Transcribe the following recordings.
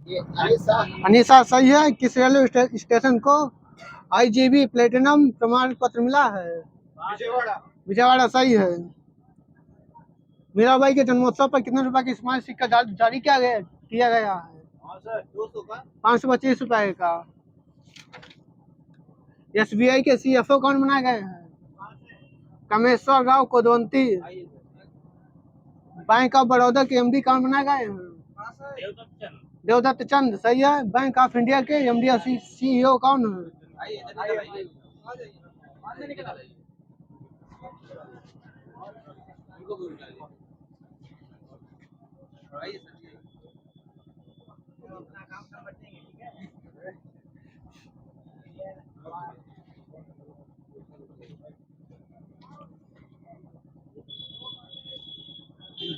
ये अनीसा सही है। किस रेलवे स्टेशन को आईजीबी प्लेटिनम प्रमाण पत्र मिला है? विजयवाड़ा। विजयवाड़ा सही है। मीराबाई के जन्मोत्सव पर कितने रुपए का स्मारक सिक्का जारी किया गया है? 200 का। 525 रुपए का। एसबीआई के सीएफओ कौन बनाए गए हैं? कामेश्वर राव कोदवंती। बैंक ऑफ बड़ौदा के एमडी कौन बनाए गए हैं? देवदत्त चंद सही है। बैंक ऑफ इंडिया के एमडी और सीईओ कौन है?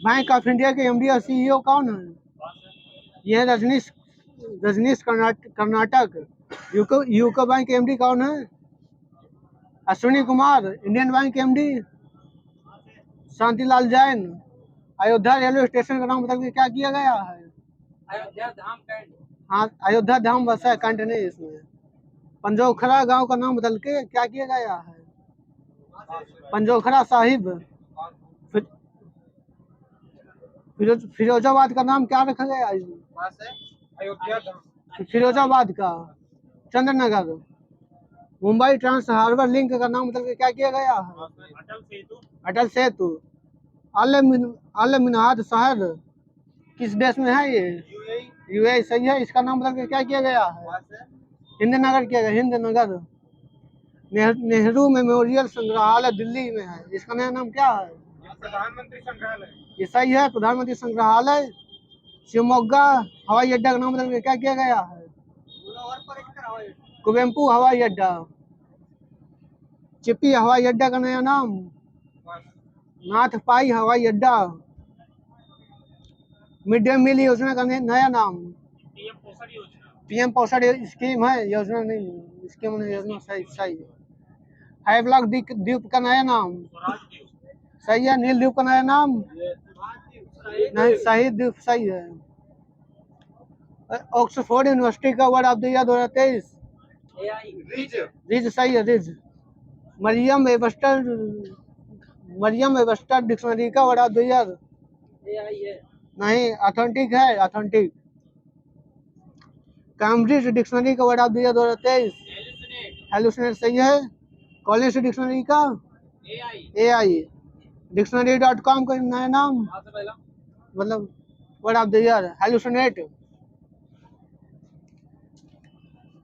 बैंक ऑफ इंडिया के एमडी और सीईओ कौन है? यह रजनीश कर्नाटक। यूको बैंक के एमडी कौन है? अश्विनी कुमार। इंडियन बैंक के MD Shantilal Jain. Ayodhya railway station का नाम बदल के क्या किया गया है? अयोध्या धाम कैंट। हाँ, अयोध्या धाम बस है, कैंट नहीं इसमें। पंजोखरा गांव का नाम बदल के क्या किया गया है? पंजोखरा साहिब। फिरोजाबाद का नाम क्या रखा गया है? अयोध्या धाम। फिरोजाबाद का Chandranagar. Mumbai trans harbour link का नाम बदल के क्या किया गया है? अटल सेतु। अल मिनहाद शहर किस देश में है? ये यूएई सही है। इसका नाम बदल के क्या किया गया है? हिंद नगर किया गया, हिंद नगर। नेहरू मेमोरियल संग्रहालय दिल्ली में है। इसका नया नाम क्या है? प्रधानमंत्री संग्रहालय। ये सही है, प्रधानमंत्री संग्रहालय। शिवमोगा हवाई अड्डा का नाम बदल के क्या किया गया है? कुवेम्पू हवाई अड्डा। चिप्पी हवाई अड्डा का नया नाम? नाथ पाई हवाई अड्डा। मिड डे मील योजना का नया नाम? पीएम पोषण स्कीम है, योजना नहीं। स्कीम नहीं, योजना सही सही है। हैवलॉक द्वीप का नया नाम? सही है। नील द्वीप का नया नाम? नहीं, शहीद द्वीप सही है। ऑक्सफोर्ड यूनिवर्सिटी का word of the year 2023? Ridge सही है, रिज। मरियम वेबस्टर डिक्शनरी का वर्ड ऑफ द ईयर? नहीं, ऑथेंटिक है, ऑथेंटिक। कैम्ब्रिज डिक्शनरी का word of the year 2023? Hallucinate सही है। कॉलिंस डिक्शनरी का? एआई। डिक्शनरी.com का नया नाम? मतलब word of the year hallucinate.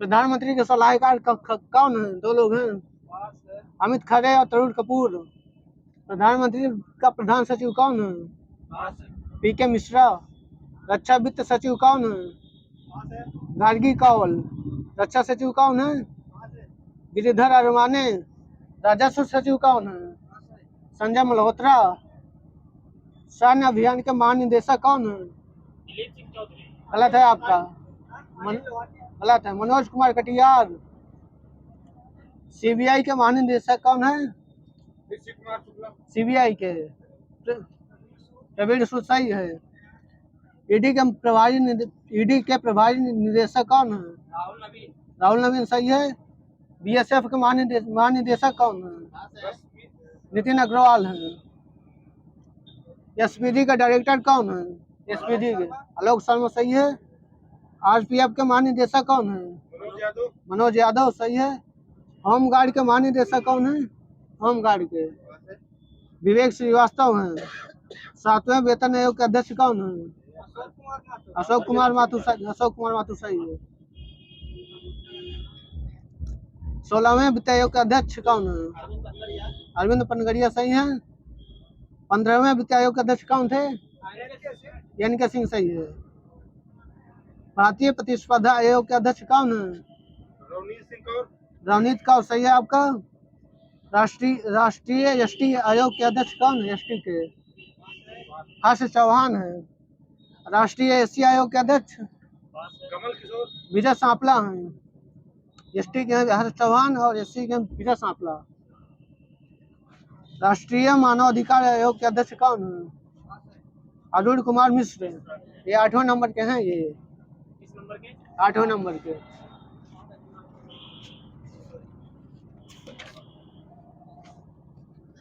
प्रधानमंत्री के सलाहकार कौन है? 2 लोग हैं, अमित खरे और तरुण कपूर। प्रधानमंत्री का प्रधान सचिव कौन है? पीके मिश्रा। रक्षा वित्त सचिव कौन है? गार्गी कौल। रक्षा सचिव कौन है? गिरिधर अरमाने। राजस्व सचिव कौन है? संजय मल्होत्रा। सैन्य अभियान के महानिदेशक कौन है? गलत है आपका, गलत है। मनोज कुमार कटियार। सीबीआई के महानिदेशक कौन है? सीबीआई के प्रवीण सूद सही है। ईडी के प्रभारी निदेशक कौन है? राहुल नवीन सही है। बीएसएफ के महानिदेशक कौन है? नितिन अग्रवाल है। एसपीडी का डायरेक्टर कौन है? एसपीडी के आलोक शर्मा सही है। आरपीएफ के महानिदेशक कौन है? मनोज यादव सही है। होमगार्ड के महानिदेशक कौन है? होमगार्ड के विवेक श्रीवास्तव हैं। 7वें वेतन आयोग के अध्यक्ष कौन है? अशोक कुमार माथुर सही है। 16वें वित्त आयोग के अध्यक्ष कौन है? अरविंद पनगड़िया सही है। 15वें वित्त आयोग के अध्यक्ष कौन थे? एन.के. सिंह सही है। भारतीय प्रतिस्पर्धा आयोग के अध्यक्ष कौन है? रवनीत कौर सही है आपका। राष्ट्रीय एसटी आयोग के अध्यक्ष कौन है? एसटी के हर्ष चौहान है। राष्ट्रीय एससी आयोग के अध्यक्ष विजय सांपला हैं। एसटी के हर्ष चौहान और एससी के विजय सांपला। राष्ट्रीय मानव अधिकार आयोग के अध्यक्ष कौन है? अरुण कुमार मिश्र। ये 8वें नंबर के हैं। ये 8वें नंबर के।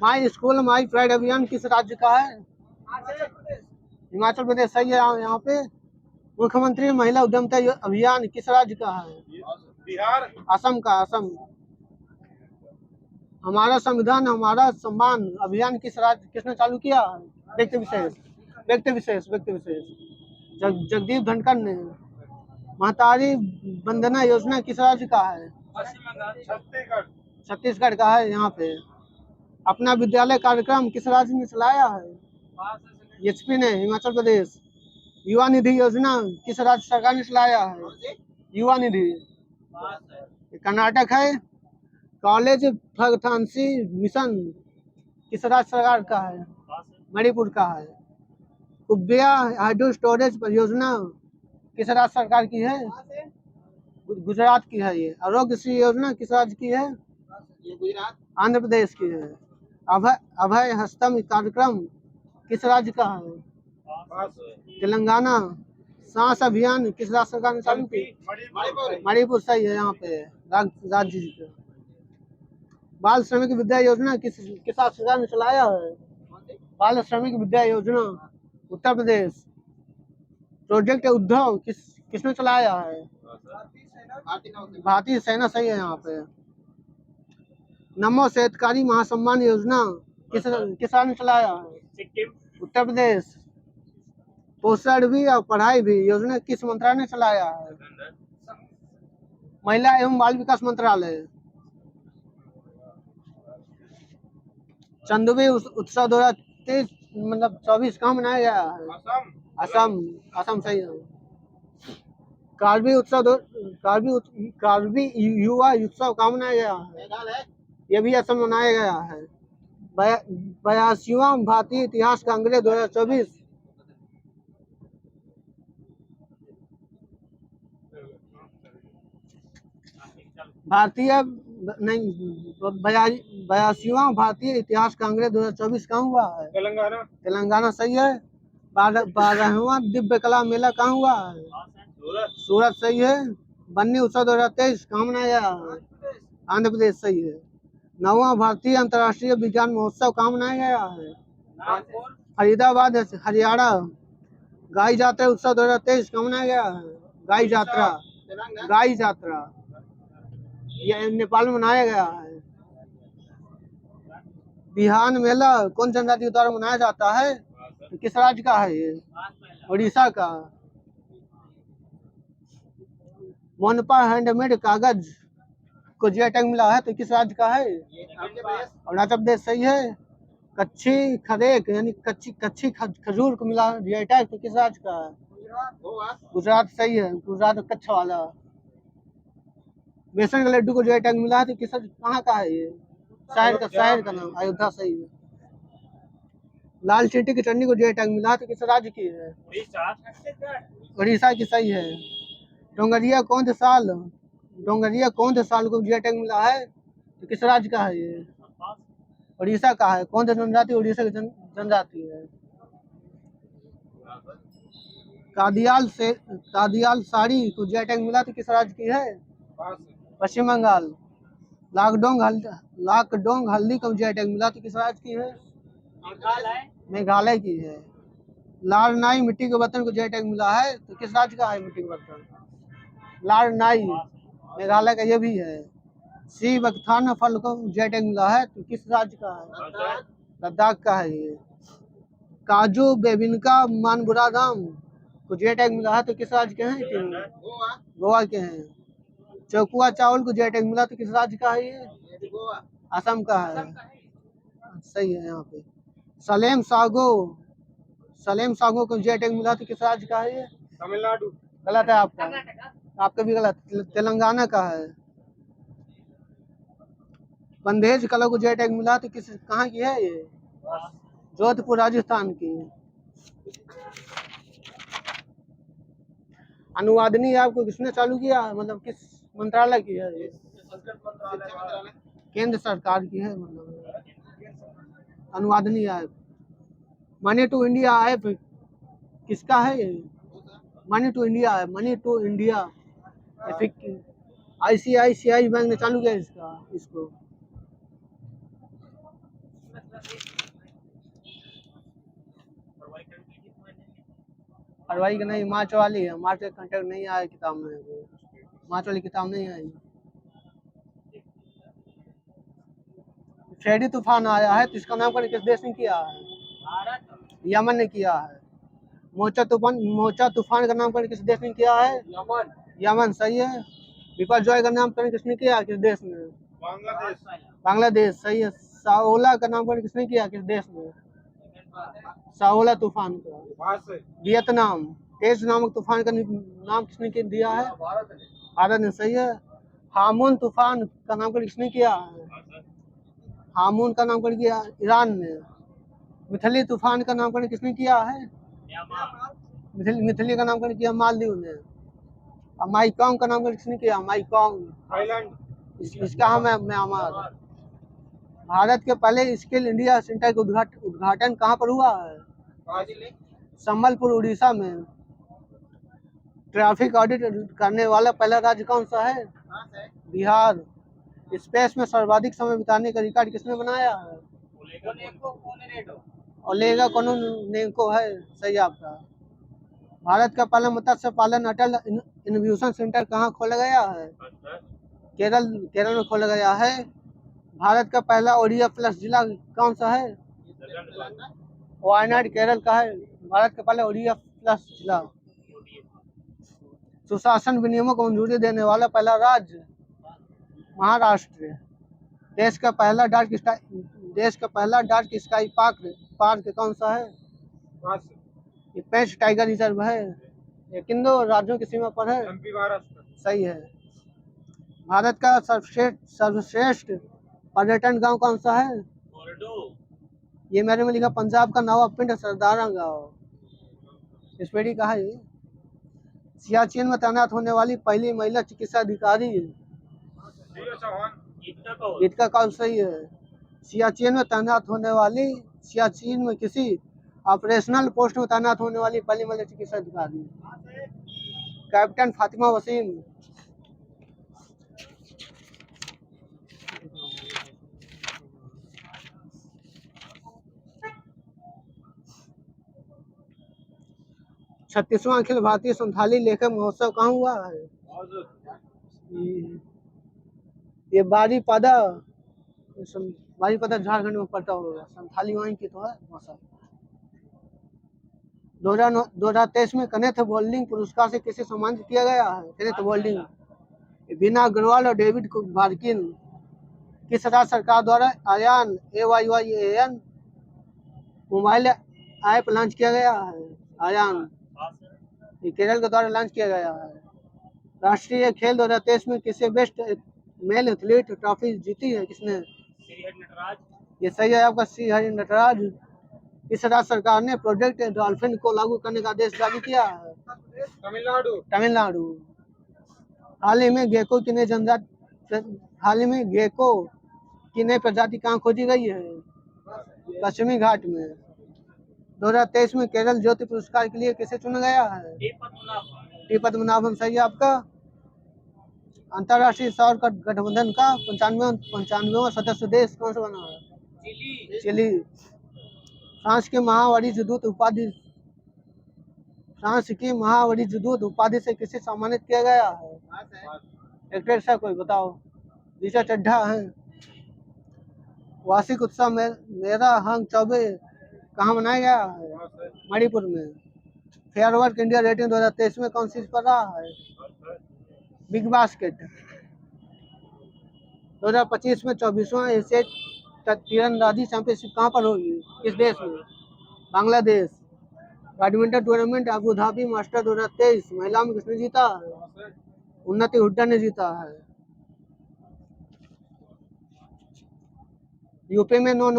माई स्कूल माई प्राइड अभियान किस राज्य का है? हिमाचल प्रदेश सही है। यहाँ पे मुख्यमंत्री महिला उद्यमिता अभियान किस राज्य का है? बिहार। असम का। असम। हमारा संविधान हमारा सम्मान अभियान किस राज्य किसने चालू किया? व्यक्ति विशेष। व्यक्ति विशेष। व्यक्ति विशेष। जगदीप धनखड़ ने। महतारी वंदना योजना किस राज्य का है? छत्तीसगढ़। छत्तीसगढ़ का है। यहाँ पे अपना विद्यालय कार्यक्रम किस राज्य ने चलाया है? एचपी ने। हिमाचल प्रदेश। युवा निधि योजना किस राज्य सरकार ने चलाया है? युवा निधि कर्नाटक है। कॉलेज फ्रगथांसी मिशन किस राज्य सरकार का है? मणिपुर का है। कुब्बिया हाइड्रो स्टोरेज परियोजना किस राज्य सरकार की है? गुजरात की है। ये आरोग्य श्री योजना किस राज्य की है? ये गुजरात। आंध्र प्रदेश की है। अभय हस्तम कार्यक्रम किस राज्य का है? तेलंगाना। सांस अभियान किस राज्य सरकार ने चालू की? मणिपुर सही है। यहाँ पे राज्य का। बाल श्रमिक विद्या योजना किस राज्य सरकार ने चलाया है? बाल श्रमिक विद्या योजना उत्तर प्रदेश। प्रोजेक्ट उद्धव किसने चलाया है? भारतीय सेना सही है। यहाँ पे नमो शेतकारी महासम्मान योजना किस राज्य ने चलाया है? उत्तर प्रदेश। पोषण भी और पढ़ाई भी योजना किस मंत्रालय ने चलाया है? महिला एवं बाल विकास मंत्रालय। चंदुबी उत्सव 2023 मतलब 24 कहाँ मनाया गया है? असम। असम सही है। कार्बी युवा उत्सव कहाँ मनाया गया है? ये भी असम मनाया गया है। 82वां भारतीय इतिहास कांग्रेस 2024 भारतीय नहीं 82वां भारतीय इतिहास कांग्रेस 2024 कहाँ हुआ है? तेलंगाना। तेलंगाना सही है। 12वां दिव्य कला मेला कहाँ हुआ है? सूरत सही है। बन्नी उत्सव 2023 कहाँ मनाया गया है? आंध्र प्रदेश सही है। 9वां भारतीय अंतर्राष्ट्रीय विज्ञान महोत्सव कहाँ मनाया गया है? फरीदाबाद हरियाणा। गाय जात्रा उत्सव 2023 कहाँ मनाया गया है? गाय जात्रा। गाय जात्रा ये नेपाल में मनाया गया है। बिहान मेला कौन जनजाति द्वारा मनाया जाता है? तो किस राज्य का है ये? उड़ीसा का। मोनपा हैंडमेड कागज को जीआई टैग मिला है तो किस राज्य का है? अरुणाचल प्रदेश सही है। कच्ची खरेक यानी कच्ची खजूर को मिला जीआई टैग तो किस राज्य का है? गुजरात सही है। गुजरात कच्छ वाला। बेसन के लड्डू को जीआई टैग मिला है तो किस कहाँ का है ये? शहर का नाम अयोध्या सही है। लाल चींटी की चटनी को जीआई टैग मिला है तो किस राज्य की है? उड़ीसा की सही है। डोंगरिया कौन से साल को जीआई टैग मिला है तो किस राज्य का है ये? उड़ीसा का है। कौन सी जनजाति उड़ीसा की जनजाति है? कादियाल साड़ी को जीआई टैग मिला तो किस राज्य की है? पश्चिम बंगाल। लाकडोंग हल्दी को जीआई टैग मिला तो किस राज्य की है? मेघालय की है। लारनाई मिट्टी के बर्तन को जीआई टैग मिला है तो किस राज्य का है मिट्टी के बर्तन? लारनाई मेघालय का ये भी है। सी बकथाना फल को जीआई टैग मिला है तो किस राज्य का है? लद्दाख का है ये। काजू बेबिनका मानपुराधाम को जीआई टैग मिला है तो किस राज्य के हैं? गोवा के हैं। चौकुआ चावल को जीआई टैग मिला तो किस राज्य का है ये? असम का है। सही है। यहाँ पे सलेम सागो को जीआई टैग मिला तो किस राज्य का है ये? तमिलनाडु। गलत है आपका भी गलत। तेलंगाना का है। बंदेज कला को जीआई टैग मिला तो कहाँ की है ये? जोधपुर राजस्थान की। अनुवादनी आपको किसने चालू किया है? मतलब किस मंत्रालय की है ये? केंद्र सरकार की है। मतलब अनुवादनी app. Money to India app किसका है ये? मनी टू इंडिया है। Money to India ICICI bank ने चालू किया इसको। फरवरी का नहीं, मार्च वाली है। मार्च का कंटेक्ट नहीं आया किताब में, मार्च वाली किताब नहीं आई। फ्रेडी तूफान आया है तो इसका नामकरण किस देश ने किया है? यमन ने किया है। मोचा तूफान का नामकरण किस देश ने किया है? यमन सही है। बिपरजॉय का नामकरण किसने किया, किस देश ने? बांग्लादेश सही है। साओला का नामकरण किसने किया, किस देश में? साओला तूफान का वियतनाम। तेज नामक तूफान का नाम किसने दिया है? भारत ने सही है। हामून तूफान का नामकरण किसने किया है? हामून का नामकरण किया ईरान ने। मिथली तूफान का नामकरण किसने किया है? मिथली का नामकरण किया मालदीव ने। और माईकॉन्ग का नामकरण किसने किया? माईकॉन्ग थाईलैंड। इसका हम म्यांमार। भारत के पहले स्किल इंडिया सेंटर का उद्घाटन कहाँ पर हुआ है? संबलपुर उड़ीसा में। ट्रैफिक ऑडिट करने वाला पहला राज्य कौन सा है? बिहार। स्पेस में सर्वाधिक समय बिताने का रिकॉर्ड किसने बनाया है? ओलेगा कोनोनेको है सही आपका। भारत का पहला मत्स्य पालन अटल इनोवेशन सेंटर कहाँ खोला गया है? केरल में खोला गया है। भारत का पहला ओडीएफ प्लस जिला कौन सा है? वायनाड केरल का है भारत का पहला ओडीएफ प्लस जिला। सुशासन विनियमों को मंजूरी देने वाला पहला राज्य महाराष्ट्र। देश का पहला डार्क स्काई पार्क कौन सा है? ये पेंच टाइगर रिजर्व है। ये किन दो राज्यों की सीमा पर है? एमपी महाराष्ट्र सही है। भारत का सर्वश्रेष्ठ पर्यटन गांव कौन सा है? ये मेरे में लिखा पंजाब का नवाबपिंड सरदारा गांव। स्पेडी कहा है। सियाचिन में तैनात होने वाली पहली महिला चिकित्सा अधिकारी गीता कौल सही है। सियाचिन में किसी ऑपरेशनल पोस्ट में तैनात होने वाली पहली महिला चिकित्सा अधिकारी कैप्टन फातिमा वसीम। छत्तीसवां अखिल भारतीय संथाली लेखक महोत्सव कहाँ हुआ है? ये बारीपादा झारखंड में पड़ता होगा। संथाली वहीं की तो है मौसम। 2023 में कनेथ बोल्डिंग पुरस्कार से किसे सम्मानित किया गया है? कनेथ बोल्डिंग, बीना अग्रवाल और डेविड बार्किन। किस राज्य सरकार द्वारा Ayyan AYYAN mobile app launch किया गया है? आयान ये केरल के द्वारा लॉन्च किया गया है। राष्ट्रीय खेल 2023 में किसे बेस्ट मेल एथलीट ट्रॉफी जीती है? किसने? ये सही है आपका, श्री हरि नटराज। इस राज्य सरकार ने प्रोजेक्ट डॉल्फिन को लागू करने का आदेश जारी किया है? तमिलनाडु। हाल ही में गेको की नई प्रजाति कहाँ खोजी गई है? पश्चिमी घाट में। 2023 में केरल ज्योति पुरस्कार के लिए किसे चुना गया है? टी पद्मनाभन सही है आपका। अंतरराष्ट्रीय सौर गठबंधन का 95वां सदस्य देश कौन सा बना है? चिली। फ्रांस की महावाणिज्य दूत उपाधि से किसे सम्मानित किया गया है? एक्टर सा कोई बताओ। ऋचा चड्ढा है। वार्षिक उत्सव मेरा हंग चौबे कहाँ मनाया गया है? मणिपुर में। फेयरवर्क इंडिया रेटिंग 2023 में कौन सी पर रहा है? Big basket. 2025 में 24वां एशियाई तीरंदाजी चैंपियनशिप कहाँ पर होगी? किस देश में? Bangladesh. Badminton tournament Abu Dhabi master 2023 महिला में किसने जीता है? उन्नति हुड्डा ने जीता है। यूपी में नो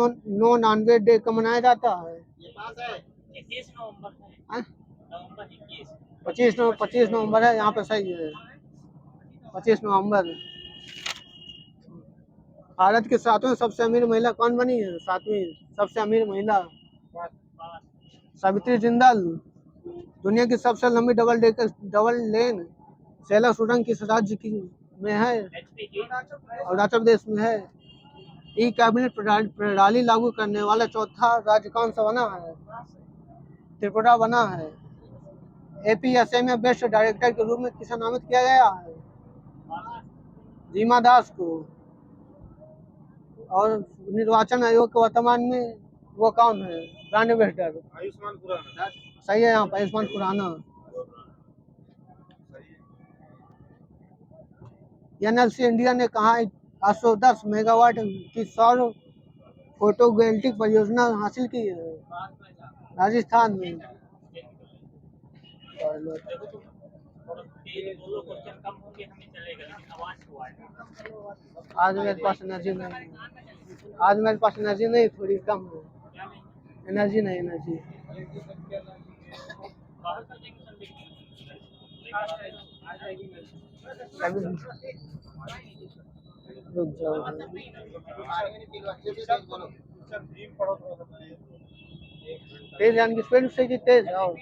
नॉनवेज डे कब मनाया जाता है? 25 नवंबर है यहाँ पे सही है। 25 नवंबर। भारत की 7वीं सबसे अमीर महिला कौन बनी है? 7वीं सबसे अमीर महिला सावित्री जिंदाल। दुनिया की सबसे लंबी डबल लेन सेला सूडान किस राज्य की में है? अरुणाचल प्रदेश में है। ई कैबिनेट प्रणाली लागू करने वाला चौथा राज्य कौन सा बना है? त्रिपुरा बना है। एपीएसए में बेस्ट डायरेक्टर के रूप में किसे नामित किया गया है? रीमा दास को। और निर्वाचन आयोग के वर्तमान में वो कौन है? Brand ambassador. आयुष्मान खुराना। सही है यहाँ पर आयुष्मान खुराना। एनएलसी इंडिया ने कहा 810 मेगावाट की सौर फोटोवोल्टिक परियोजना हासिल की है? राजस्थान में। आज मेरे पास एनर्जी नहीं, आज मेरे पास एनर्जी नहीं, थोड़ी कम है एनर्जी, नहीं एनर्जी। रुक जाओ, तेज यानी कि स्पीड से कि तेज आओ।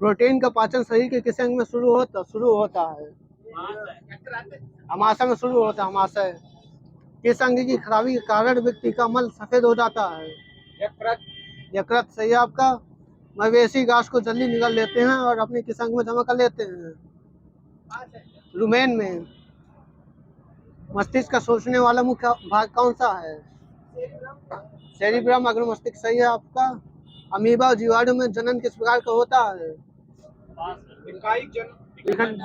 प्रोटीन का पाचन शरीर के किस अंग में शुरू होता है? अमाशय में शुरू होता है। अमाशय। किस अंग की खराबी के कारण व्यक्ति का मल सफेद हो जाता है? यकृत। सही है आपका। मवेशी घास को जल्दी निगल लेते हैं और अपने किस अंग में जमा कर लेते हैं? रुमेन में। मस्तिष्क का सोचने वाला मुख्य भाग कौन सा है? सेरिब्रम, अग्र मस्तिष्क। सही है आपका। अमीबा और जीवाणु में जनन किस प्रकार का होता है?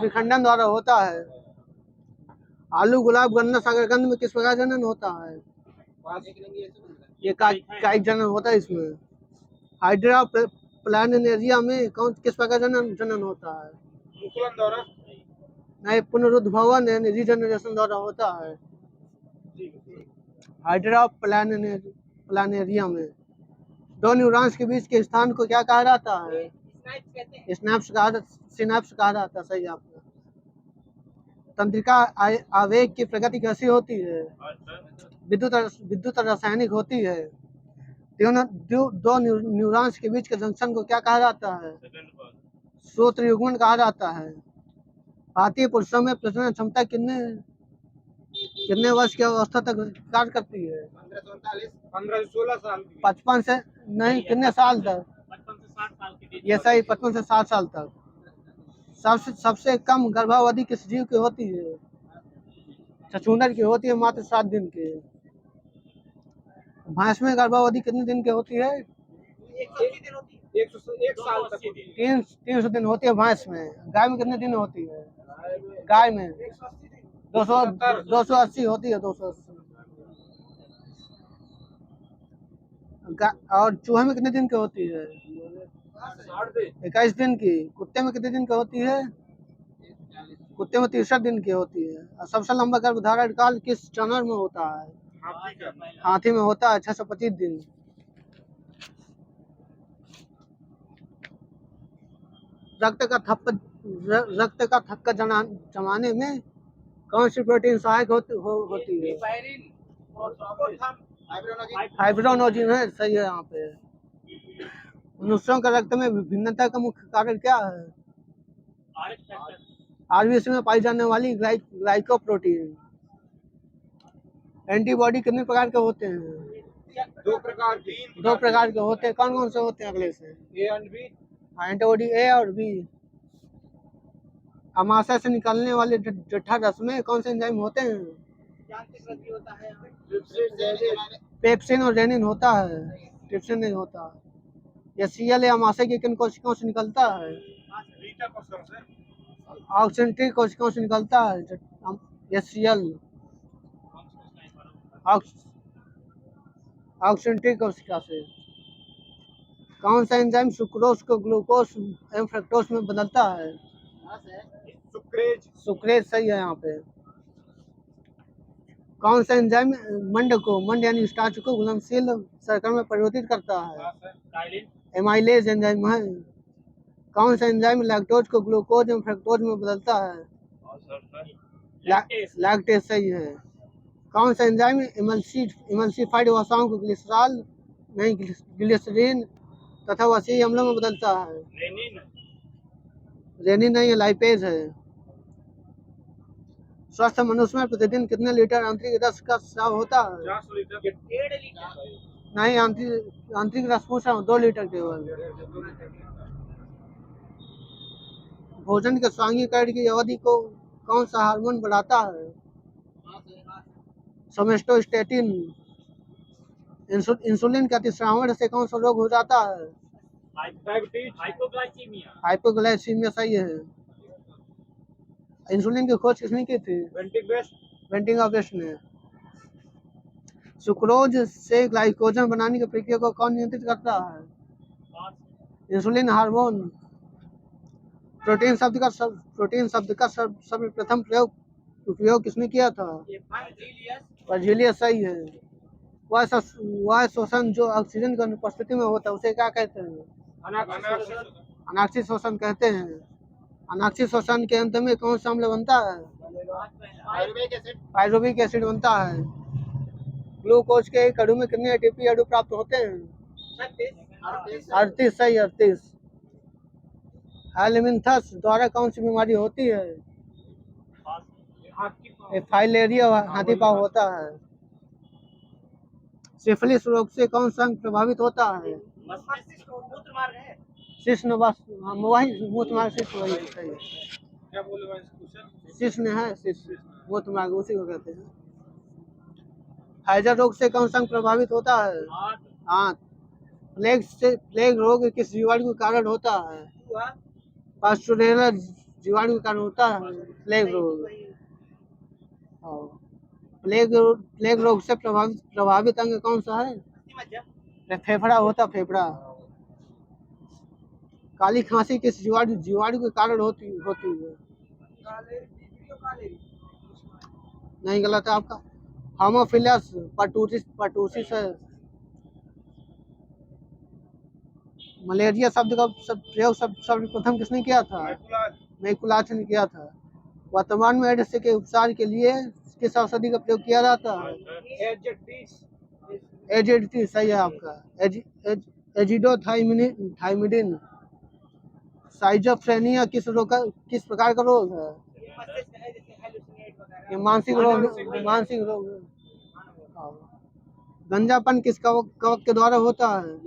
विखंडन द्वारा होता है। आलू, गुलाब, गन्ना, सागरकंद में किस प्रकार जनन होता है? ये कायिक जनन होता है इसमें। हाइड्रा प्लानेरिया में किस प्रकार जनन होता है? नहीं, पुनरुद्भवन यानी रीजनरेशन द्वारा होता है। हाइड्रा प्लानेरिया में। दो न्यूरॉन्स के बीच के स्थान को क्या कहा जाता है? सिनेप्स कहा जाता है। सही आपका। तंत्रिका आवेग की प्रगति कैसी होती है? विद्युत रासायनिक होती है। दो न्यूरॉन्स के बीच के जंक्शन को क्या कहा जाता है? सूत्र युग्मन कहा जाता है। भारतीय पुरुषों में प्रजनन क्षमता कितने वर्ष की अवस्था तक कार्य करती है? 15 से 16 साल। 55 से नहीं, कितने साल तक? 55 से 60 साल के बीच। ये सही, 55 से 60 साल तक। सबसे कम गर्भावधि किस जीव की होती है? छछूंदर की होती है, मात्र 7 दिन की। भैंस में गर्भावधि कितने दिन की होती है? 1 साल तक। 300 दिन होती है भैंस में। गाय में कितने दिन होती है? गाय में 280 होती है, 280। और चूहे में कितने दिन की होती है? 21 दिन की। कुत्ते में कितने दिन की होती है? कुत्ते में 63 दिन की होती है। और सबसे लंबा गर्भधारण काल किस जानवर में होता है? हाथी में होता है, 625 दिन। रक्त का थक्का जमाने में कौन सी प्रोटीन सहायक होती है? फाइब्रोनोजिन है। सही है यहाँ पे। मनुष्यों के रक्त में विभिन्नता का मुख्य कारण क्या है? आरबीसी में पाई जाने वाली ग्लाइकोप्रोटीन। एंटीबॉडी कितने प्रकार के होते हैं? 2 प्रकार के होते हैं। कौन कौन से होते हैं अगले से? A and B. Antibody A और बी। अमाशय से निकलने वाले जठर रस में कौन से एंजाइम होते हैं? पेप्सिन और रेनिन होता है, ट्रिप्सिन नहीं होता। एचसीएल अमाशय की किन कोशिकाओं से निकलता है? ऑक्सेंट्रिक कोशिकाओं से निकलता है एचसीएल। ऑक्सेंट्रिक कोशिका से। कौन सा एंजाइम सुक्रोज को ग्लूकोज एवं फ्रक्टोज में बदलता है? सुक्रेज। सही है यहाँ पे। कौन सा एंजाइम मंड यानी स्टार्च को घुलनशील शर्करा में परिवर्तित करता है? काइलिन। एमाइलेज एंजाइम है। कौन सा एंजाइम लैक्टोज को ग्लूकोज एवं फ्रक्टोज में बदलता है? लैक्टेज सही है। कौन सा एंजाइम इमल्सिफाइड वसाओं को ग्लिसरॉल नहीं ग्लिसरीन तथा वसीय अम्लों में बदलता है? रेनिन। रेनिन नहीं है, लाइपेज है। स्वस्थ मनुष्य में प्रतिदिन कितने लीटर आंतरिक रस का स्राव होता है? 400 लीटर। 1.5 लीटर। नहीं, आंतरिक रस पूछ रहा हूँ, 2 लीटर केवल। भोजन के स्वांगीकरण की अवधि को कौन सा हार्मोन बढ़ाता है? सोमेस्टोस्टेटिन। इंसुलिन के अतिश्रावण से कौन सा रोग हो जाता है? डायबिटीज। हाइपोग्लाइसीमिया। हाइपोग्लाइसीमिया सही है। इंसुलिन की खोज किसने की थी? वेंटिंग ऑफ वेस्ट ने। सुक्रोज से ग्लाइकोजन बनाने की प्रक्रिया को कौन नियंत्रित करता है? Insulin hormone. प्रोटीन शब्द का सर्वप्रथम उपयोग किसने किया था? वर्जिलियस सही है। वह शोषण जो ऑक्सीजन की अनुपस्थिति में होता है उसे क्या कहते हैं? अनाक्षिक शोषण कहते हैं। अनाक्षिक शोषण के अंत में कौन सा अम्ल बनता है? पायरुविक एसिड बनता है। ग्लूकोज के एक अणु में कितने एटीपी अणु प्राप्त होते हैं? 38 सही 38। हेलमिंथस द्वारा कौन सी बीमारी होती है? फाइलेरिया हाथी पाँव होता है। सिफिलिस रोग से कौन सा अंग प्रभावित होता है? शिश्न वही मूत्रमार्ग शिश्न वही सही। क्या बोले भाई क्वेश्चन? शिश्न है, शिश्न मूत्रमार्ग उसी को कहते हैं। हाइजर रोग से कौन सा अंग प्रभावित होता है? हाथ। प्लेग रोग किस जीवाणु के कारण होता है? पास्चुरेला जीवाणु के कारण होता है प्लेग रोग। प्लेग रोग से प्रभावित अंग कौन सा है? फेफड़ा होता, फेफड़ा। काली खांसी किस जीवाणु के कारण होती है? नहीं, गलत है आपका। हाइमोफिलस पर्टूसिस है। मलेरिया शब्द का प्रयोग सर्वप्रथम किसने किया था? मैकुलाच ने किया था। वर्तमान में एड्स के उपचार के लिए किस औषधि का प्रयोग किया जाता है? एजिडिटी सही है आपका। एजिडोथाइमिडिन। साइजोफ्रेनिया किस प्रकार का रोग है? ये मानसिक रोग है। गंजापन किस कवक के द्वारा होता है?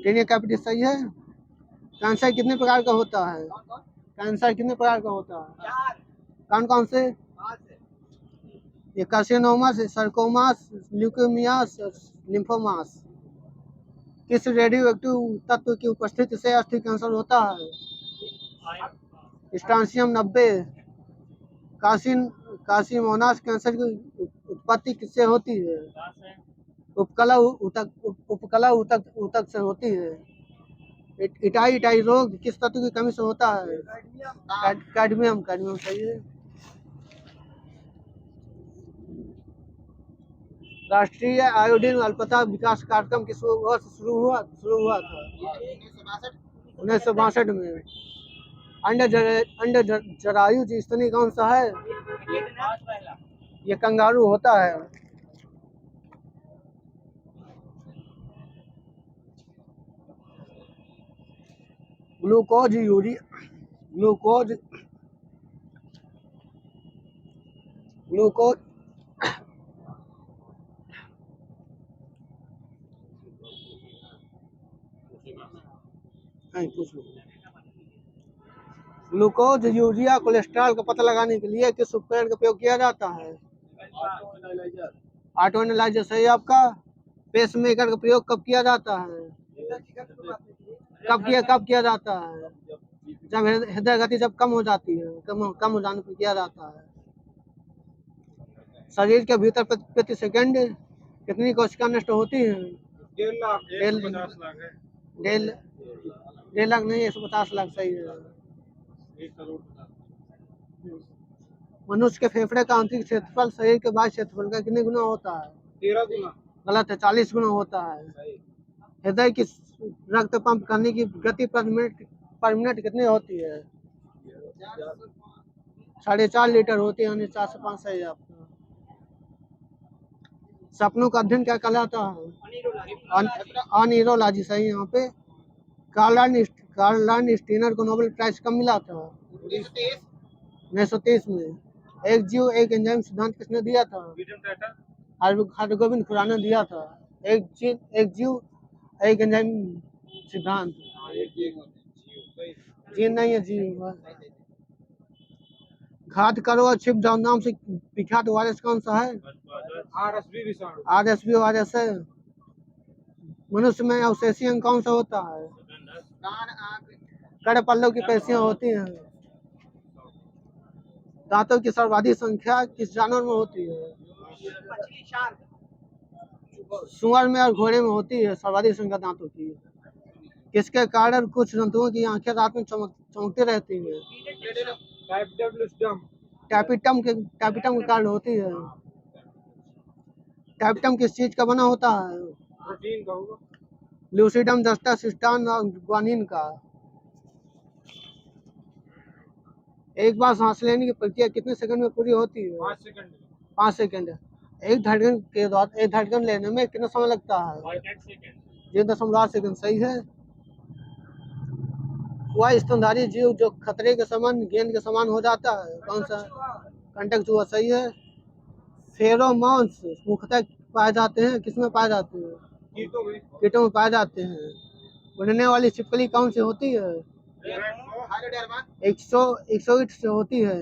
टेनिया कैपिटिस सही है। कैंसर कितने प्रकार का होता है? कैंसर कितने प्रकार का होता है? कौन कौन से? ये कार्सिनोमास, सर्कोमास, ल्यूकेमियास, लिम्फोमास। किस रेडियो एक्टिव तत्व की उपस्थिति से अस्थि कैंसर होता है? स्ट्रांसियम 90। कार्सिनोमास कैंसर की उत्पत्ति किससे होती है? उपकला ऊतक से होती है। इटाई रोग किस तत्व की कमी से होता है? कैडमियम सही है। राष्ट्रीय आयोडीन अल्पता विकास कार्यक्रम किस वर्ष शुरू हुआ था? 1962 में। अंडर जरायु स्तनी कौन सा है? ये कंगारू होता है। ग्लूकोज ग्लूकोज यूरिया कोलेस्ट्रॉल का पता लगाने के लिए किस उपकरण का प्रयोग किया जाता है? ऑटो एनालाइजर सही आपका। पेसमेकर का प्रयोग कब किया जाता है? कब किया जाता है? जब हृदय गति जब कम हो जाती है, कम हो जाने पर किया जाता है। शरीर के भीतर प्रति सेकंड कितनी कोशिका नष्ट होती हैं? 1.50 लाख है। 1.5 लाख नहीं, 150 लाख सही है। 1 करोड़। मनुष्य के फेफड़े का आंतरिक क्षेत्रफल शरीर के बाह्य क्षेत्रफल का कितने गुना होता है? 13 गुना। गलत है, 40 गुना होता है। सही। हृदय की रक्त पंप करने की गति पर मिनट कितनी होती है? 4.5 लीटर होती है, यानी 4 से 5 सही है आपका। सपनों का अध्ययन क्या कहलाता है? अनिरोलॉजी सही है यहाँ पे। कार्ल स्टीनर को नोबेल प्राइज कब मिला था? 1930 में। एक जीव एक एंजाइम सिद्धांत किसने दिया था? हरगोविंद खुराना ने दिया था। एक जीव एक एंजाइम सिद्धांत। जीन नहीं है, जीव। घात करो और छिप जाओ नाम से विख्यात वायरस कौन सा है? आरएसवी विषाणु। आरएसवी वायरस है। मनुष्य में अवशेषी अंग कौन सा होता है? कड़ पल्लव की पेशियां होती हैं। दांतों की सर्वाधिक संख्या किस जानवर में होती है? सुअर में और घोड़े में होती है सर्वाधिक संख्या दांतों की। किसके कारण कुछ जंतुओं की आंखें रात में चमकती रहती है? टैपिटम के कारण होती है। टैपिटम किस चीज का बना होता है? प्रोटीन का होगा। ल्यूसीडम, जस्टा, सिस्टान और ग्वानिन का। एक बार सांस लेने की प्रक्रिया कितने सेकंड में पूरी होती है? 5 सेकंड। 5 सेकंड। एक धड़कन लेने में कितना समय लगता है? 0.8 सेकंड सही है। वह स्तनधारी जीव जो खतरे के समान गेंद के समान हो जाता है कौन सा? कंटक चूहा सही है। फेरोमोन्स मुख्यतः पाए जाते हैं किसमें पाए जाते हैं? कीटों में पाए जाते हैं। उड़ने वाली छिपकली कौन सी होती है? 108 से होती है।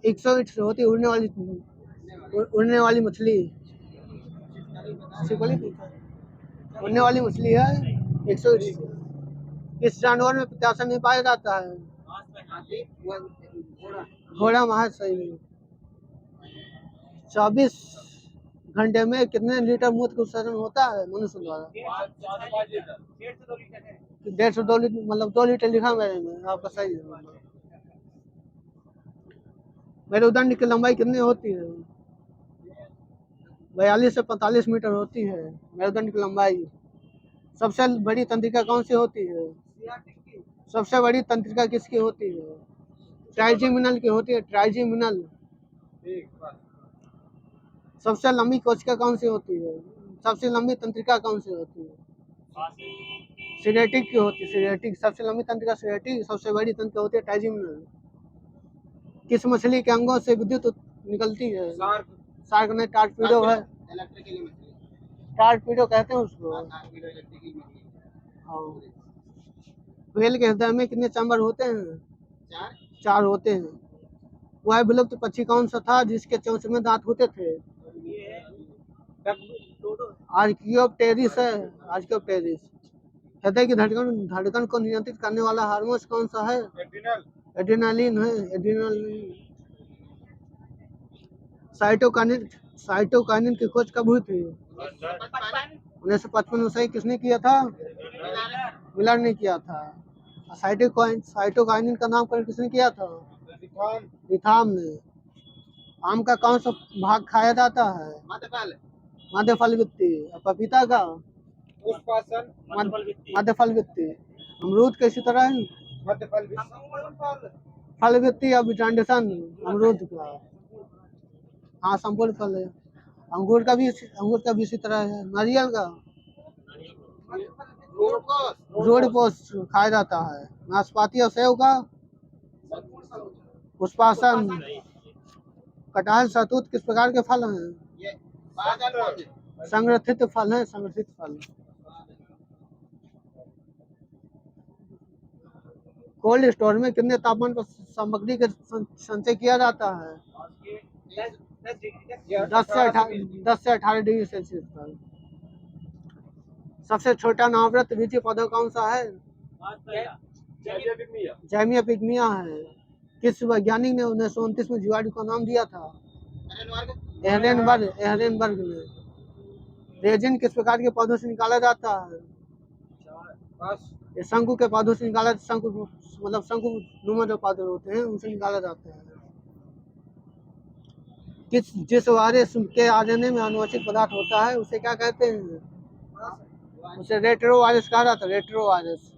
108 से होती है उड़ने वाली मछली। छिपकली उड़ने वाली मछली है 108 से। किस जानवर में पित्ताशय नहीं पाया जाता है? घोड़ा में है सही है। 24 घंटे में कितने लीटर मूत्र उत्सर्जन होता है मनुष्य द्वारा? 1.5 से 2 लीटर, मतलब 2 लीटर लिखा मेरे में, आपका सही है। मेरुदंड की लंबाई कितनी होती है? 42 से 45 मीटर होती है मेरुदंड की लंबाई। सबसे बड़ी तंत्रिका कौन सी होती है? सबसे बड़ी तंत्रिका किसकी होती है? ट्राइजेमिनल की होती है, ट्राइजेमिनल। सबसे लंबी कोशिका कौन सी होती है? सबसे लंबी तंत्रिका कौन सी होती है? सीरेटिक की होती है, सीरेटिक। सबसे लंबी तंत्रिका सीरेटिक, सबसे बड़ी तंत्रिका होती है ट्राइजेमिनल। किस मछली के अंगों से विद्युत निकलती है? शार्क नहीं, टार्पीडो है। टार्पीडो कहते हैं उसको। व्हेल के हृदय में कितने चैम्बर होते हैं? 4 होते हैं। वह विलुप्त पक्षी कौन सा था जिसके चोंच में दांत होते थे? आर्कियोप्टेरिस है, आर्कियोप्टेरिस। हृदय की धड़कन को नियंत्रित करने वाला हार्मोन कौन सा है? एड्रेनालिन है, एड्रेनालिन। साइटोकाइनिन की खोज कब हुई थी? 1955 में। सही किसने किया था? मिलर ने किया था। साइटोकाइनिन का नामकरण किसने किया था? रिथाम ने। आम का कौन सा भाग खाया जाता है? मध्य फल वित्ती। पपीता का मध्य फल वित्ती। अमरूद कैसी तरह है? फल वित्ती या विटांडेशन अमरूद का। हाँ, संपूर्ण फल है। अंगूर का भी इसी तरह है। नारियल का रोड पोस्ट खाया जाता है। नाशपाती और सेव का पुष्पासन। कटहल शहतूत किस प्रकार के फल हैं? संरक्षित फल है, संरक्षित फल। कोल्ड स्टोर में कितने तापमान पर सामग्री का संचय किया जाता है? 10 से 18 डिग्री सेल्सियस पर। सबसे छोटा नामवृत बीजी पौधा कौन सा है? जैमिया पिग्मिया है। किस वैज्ञानिक ने 1929 में जीवाणु का नाम दिया था? एहरेनबर्ग ने। रेजिन किस प्रकार के पौधों से निकाला जाता है? बस ये शंकु के पौधों से निकाला, शंकु मतलब शंकु नुमा जो पौधे होते हैं उनसे निकाला जाता है। जिस वायरस के आरएनए में आनुवंशिक पदार्थ होता है उसे क्या कहते हैं? उसे रेट्रो वायरस कहा जाता है, रेट्रो वायरस।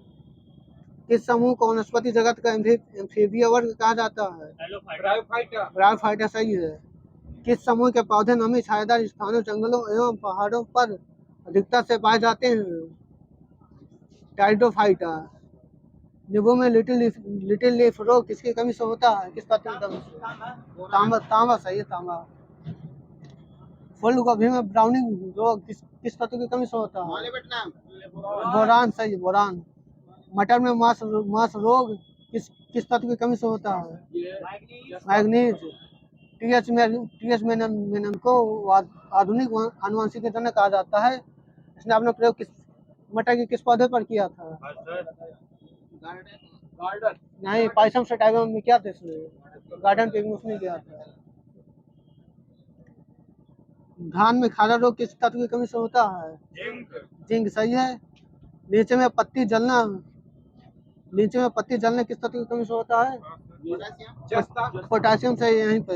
किस समूह को वनस्पति जगत का एम्फीबिया वर्ग कहा जाता है? ब्रायोफाइटा। ब्रायोफाइटा सही है। किस समूह के पौधे नमी छायादार स्थानों, जंगलों एवं पहाड़ों पर अधिकता से पाए जाते हैं? टाइडोफाइटा। नींबू में लिटिल लीफ रोग किसकी कमी से होता है? किस तत्व की कमी से? तांबा। तांबा सही है, तांबा। फूल गोभी में ब्राउनिंग रोग किस तत्व की कमी से होता है? बोरान सही है, बोरान। मटर में मांस रोग किस तत्व की कमी से होता है? मैग्नीज। टीएच मेनन को आधुनिक आनुवंशिक जनक कहा जाता है। इसने अपना प्रयोग मटर के किस पौधे पर किया था? गार्डन। नहीं, पाइसम सटाइवम में किया था इसने, गार्डन पे उसने किया था। धान में खारा रोग किस तत्व की कमी से होता है? जिंक सही है। नीचे में पत्ती जलने किस तत्व की कमी से होता है? पोटासियम सही है, यहीं पे।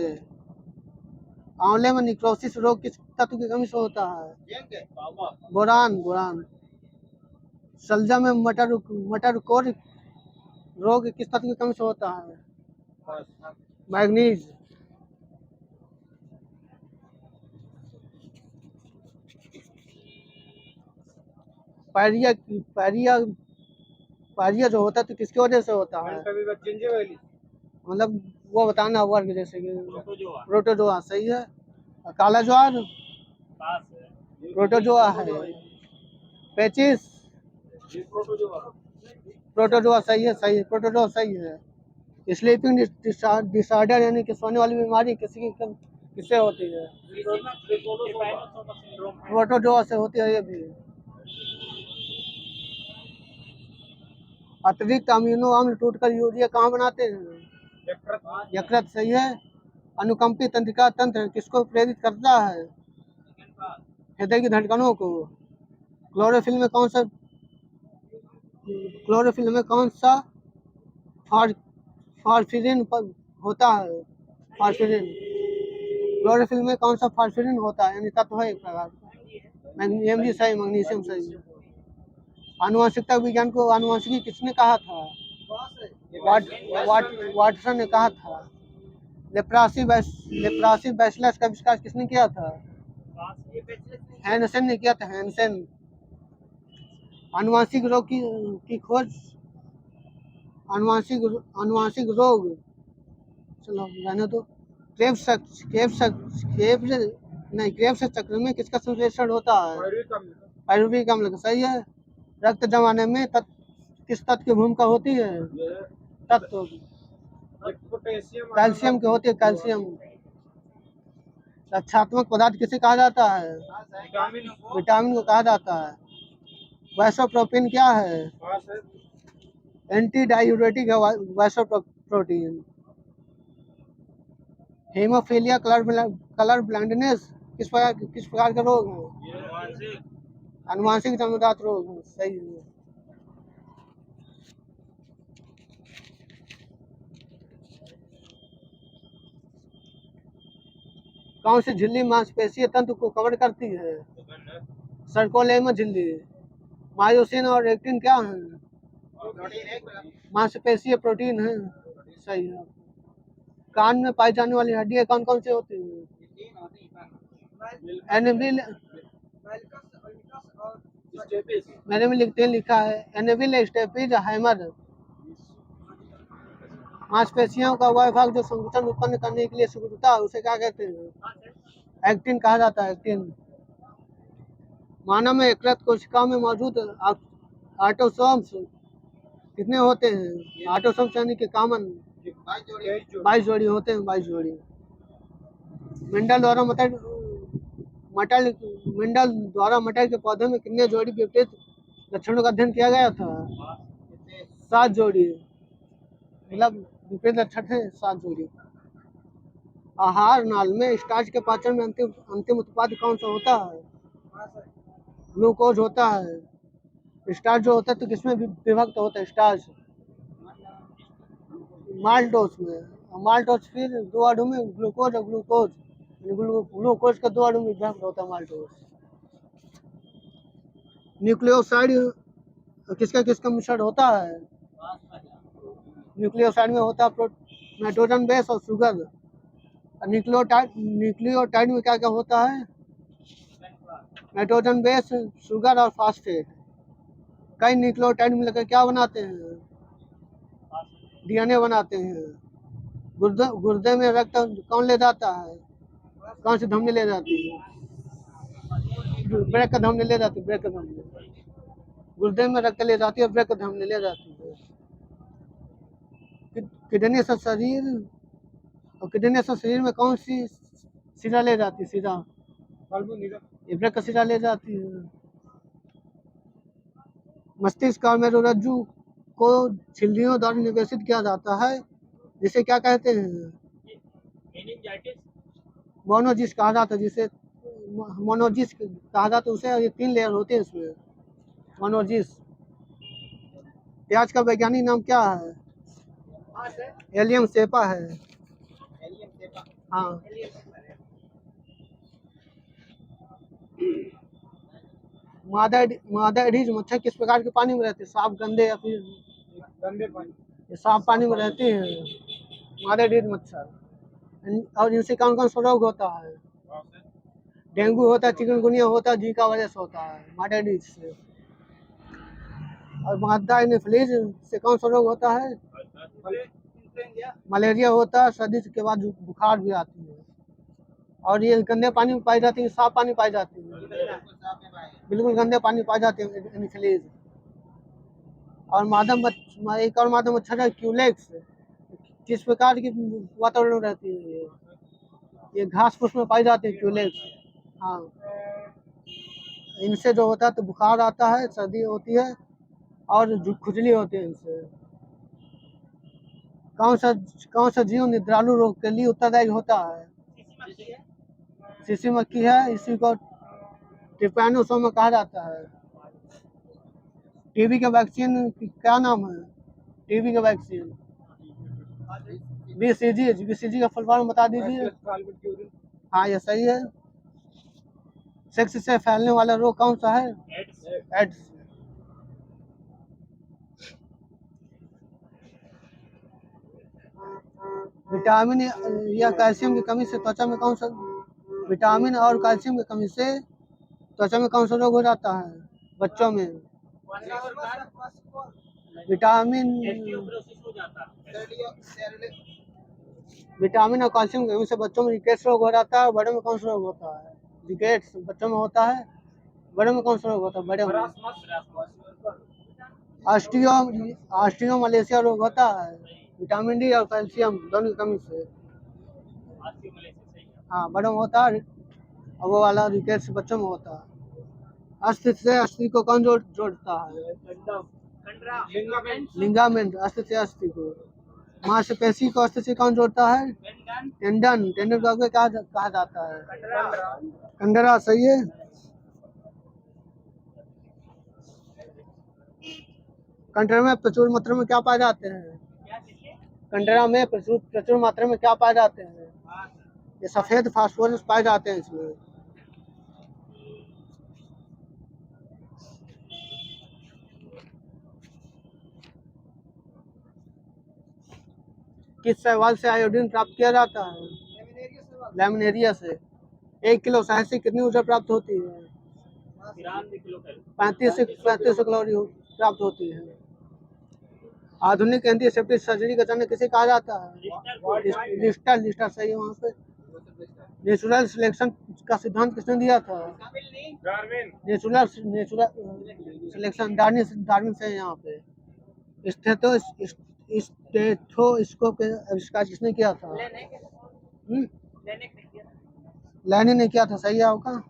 आंवले में निक्रोसिस रोग किस तत्व की कमी से होता है? बोरान। सल्जा में मटर कोर रोग किस तत्व की कमी से होता है? मैग्नीज। पायरिया जो होता है तो किसकी वजह से होता है? मतलब वो बताना वर्ग, जैसे कि प्रोटोजोआ सही है। काला ज्वार प्रोटोजोआ है। पेचिस प्रोटोजोआ सही है, प्रोटोजोआ सही है। स्लीपिंग डिसऑर्डर यानी कि सोने वाली बीमारी किससे होती है? प्रोटोजोआ से होती है ये भी। अतिरिक्त अमीनो अम्ल टूटकर यूरिया कहाँ बनाते हैं? यकृत सही है। अनुकंपी तंत्रिका तंत्र किसको प्रेरित करता है? हृदय की धड़कनों को। क्लोरोफिल में कौन सा फार्फिरिन होता है? फार्फिरिन। क्लोरोफिल में कौन सा फार्फिरिन होता है, यानी तत्व है एक प्रकार का? मैग्नीशियम भी सही, मैग्नीशियम सही है। आनुवंशिकता विज्ञान को आनुवंशिकी किसने कहा था? वाटसन ने कहा था। लेप्रासी बैसिलस का आविष्कार किसने किया था? हैंसेन ने किया था, हैंसेन। आनुवंशिक रोग की खोज, आनुवंशिक रोग, चलो रहने दो। क्रेब्स चक्र में किसका संश्लेषण होता है? पायरुविक अम्ल सही है। रक्त जमाने में किस तत्व की भूमिका होती है? तत्व कैल्शियम की होती है, कैल्शियम। रक्षात्मक पदार्थ किसे कहा जाता है? विटामिन को कहा जाता है। वैसोप्रोटीन क्या है? एंटी डायूरेटिक है वैसोप्रोटीन। हेमोफीलिया कलर ब्लाइंडनेस किस प्रकार का रोग है? आनुवंशिक जन्मजात रोग है, सही है। कौन सी झिल्ली मांसपेशीय तंत्र को कवर करती है? सर्कोलेमा झिल्ली। मायोसिन और एक्टिन क्या है? मांसपेशीय प्रोटीन है, सही है। कान में पाई जाने वाली हड्डियां कौन कौन सी होती हैं? एनेविल, मैंने भी लिखा है एनेविल स्टेपिज हैमर। मांसपेशियों का वह भाग जो संकुचन उत्पन्न करने के लिए सुगमता है उसे क्या कहते हैं? एक्टिन कहा जाता है, एक्टिन। मानव में यकृत कोशिकाओं में मौजूद ऑटोसोम्स कितने होते हैं? ऑटोसोम्स यानी कि कॉमन 22 जोड़ी होते हैं, 22 जोड़ी। मेंडल द्वारा मटर के पौधे में कितने जोड़ी विपरीत लक्षणों का अध्ययन किया गया था? 7 जोड़ी, मतलब विपरीत लक्षण है 7 जोड़ी। आहार नाल में स्टार्च के पाचन में अंतिम उत्पाद कौन सा होता है? ग्लूकोज होता है। स्टार्च जो होता है तो किसमें विभक्त होता है स्टार्च? माल्टोस में। माल्टोस फिर दो अणु में ग्लूकोज और ग्लूकोज, ग्लूकोज का दो अणु में विभक्त होता है माल्टोस। न्यूक्लियोसाइड किसका किसका मिश्रण होता है? न्यूक्लियोसाइड में होता है नाइट्रोजन बेस और शुगर। न्यूक्लियोटाइड में क्या क्या होता है? नाइट्रोजन बेस, शुगर और फास्फेट। कई न्यूक्लियोटाइड मिलकर क्या बनाते हैं? डीएनए बनाते हैं। गुर्दे में रक्त कौन ले जाता है? कौन सी धमनी ले जाती है? ब्रेक धमनी ले जाती है, ब्रेक धमनी। गुर्दे में रक्त ले जाती है, ब्रेक धमनी ले जाती है। किडनी से शरीर, और किडनी से शरीर में कौन सी शिरा ले जाती है? शिरा ये ब्रेक का शिरा ले जाती है। मस्तिष्क और मेरुरज्जु को झिल्लियों द्वारा निवेशित किया जाता है, जिसे क्या कहते हैं? मोनोजिस कहा जाता है, जिसे मोनोजिस कहा जाता है उसे। ये 3 लेयर होते हैं इसमें, मोनोजिस। प्याज का वैज्ञानिक नाम क्या है? एलियम सेपा है। हाँ। मादा एडीज मच्छर किस प्रकार के पानी में रहते हैं? साफ, गंदे या फिर गंदे पानी? ये साफ पानी में रहते हैं मादा एडीज मच्छर। और इनसे कौन कौन सा रोग होता है? डेंगू होता है, चिकनगुनिया होता है, जीका वायरस होता है मादा एडीज से। और मादा एनोफिलीज से कौन सा रोग होता है? मलेरिया होता है, सर्दी के बाद बुखार भी आती है। और ये गंदे पानी में पाई जाती है, साफ पानी पाई जाती है? बिल्कुल गंदे पानी पाई जाती है एनोफिलीज। और एक और मादा मच्छर है क्यूलेक्स। किस प्रकार की वातावरण में रहती है? ये घास फूस में पाई जाती है क्यूलेक्स। हाँ। इनसे जो होता है तो बुखार आता है, सर्दी होती है और खुजली होती है इनसे। कौन सा जीव निद्रालु रोग के लिए उत्तरदायी होता है? सीसी मक्खी है, इसी को ट्रिपैनोसोमा कहा जाता है। टीबी का वैक्सीन क्या नाम है? टीबी का वैक्सीन बीसीजी। बीसीजी का फुल फॉर्म बता दीजिए। हाँ, ये सही है। सेक्स से फैलने वाला रोग कौन सा है? एड्स। विटामिन या कैल्शियम की कमी से त्वचा में कौन सा विटामिन और कैल्शियम की कमी से त्वचा में कौन सा रोग हो जाता है बच्चों में? विटामिन और कैल्शियम की कमी से बच्चों में रिकेट्स रोग हो जाता है। बड़े में कौन सा रोग होता है? रिकेट्स बच्चों में होता है, बड़े में कौन सा रोग होता है? बड़े में ऑस्टियोमलेशिया रोग होता है, विटामिन डी और कैल्शियम दोनों की कमी से। हाँ, बड़ों में होता है और वो वाला रिकेट्स बच्चों में होता है। अस्थि से अस्थि को कौन जोड़ता है? लिंगामेंट। अस्थि से अस्थि को। मांसपेशी को अस्थि से कौन जोड़ता है? टेंडन। टेंडन को क्या कहा जाता है? कंडरा। सही है। कंडरा में प्रचुर मात्रा में क्या पाए जाते हैं? कंडरा में प्रचुर मात्रा में क्या पाए जाते हैं? ये सफेद फास्फोरस पाए जाते हैं इसमें। किस शैवाल से आयोडीन प्राप्त किया जाता है? लैमिनेरिया से। 1 किलो शहद से कितनी ऊर्जा प्राप्त होती है? 35 कैलोरी प्राप्त होती है। आधुनिक एंटीसेप्टिक सर्जरी का जनक किसे कहा जाता है? लिस्टर। लिस्टर सही है वहाँ पे। नेचुरल सिलेक्शन का सिद्धांत किसने दिया था? नेचुरल सिलेक्शन डार्विन से यहाँ पे। स्टेथोस्कोप का आविष्कार किसने किया था? लेनिन ने किया था। सही है आपका।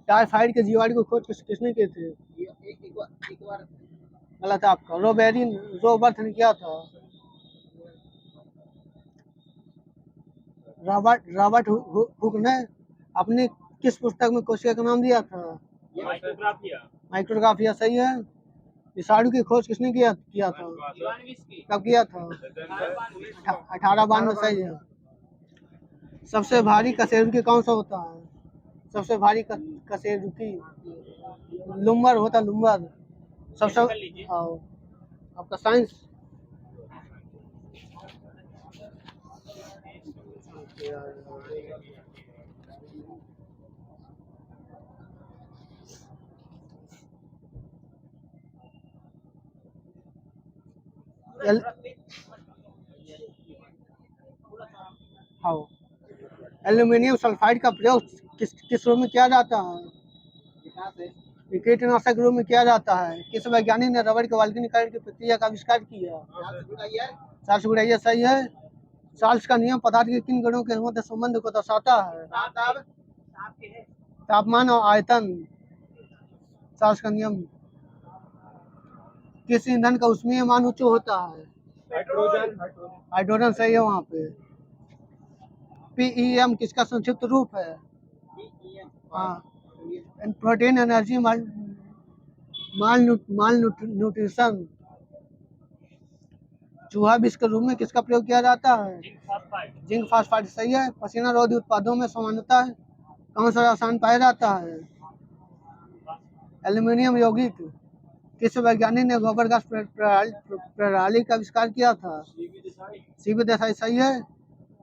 टाइफाइड के जीवाणु को खोज किसने किए थे? गलत है आपका। रोबर्ट ने किया था। रॉबर्ट हुक ने आपने किस पुस्तक में कोशिका का नाम दिया था? माइक्रोग्राफिया सही है। विषाणु की खोज किसने किया था? कब किया था? 1892 सही है। सबसे भारी कशेरुकी कौन सा होता है? सबसे भारी कशेरुकी लुम्बर होता, लुम्बर। सबसे आपका साइंस हाँ, एल्यूमिनियम सल्फाइड का प्रयोग किस रूप में किया जाता है? कीटनाशक रूप में किया जाता है। किस वैज्ञानिक ने रबड़ के वाल्कनीकरण की प्रक्रिया का आविष्कार किया? चार्ल्स गुडाइयर सही है। चार्ल्स का नियम पदार्थ के किन गुणों के मध्य संबंध को दर्शाता है? तापमान और आयतन। चार्ल्स का नियम। किस ईंधन का ऊष्मीय मान उच्च होता है? हाइड्रोजन सही है वहाँ पे। पीईएम किसका संक्षिप्त रूप है? हाँ, प्रोटीन एनर्जी माल न्यूट्रिशन। चूहा विष के रूप में किसका प्रयोग किया जाता है? जिंक फास्फाइड सही है। पसीना रोधी उत्पादों में सामान्यतः कौन सा रसायन पाया जाता है? एल्यूमिनियम यौगिक। किस वैज्ञानिक ने गोबर गैस प्रणाली का आविष्कार किया था? सीवी देसाई सही है।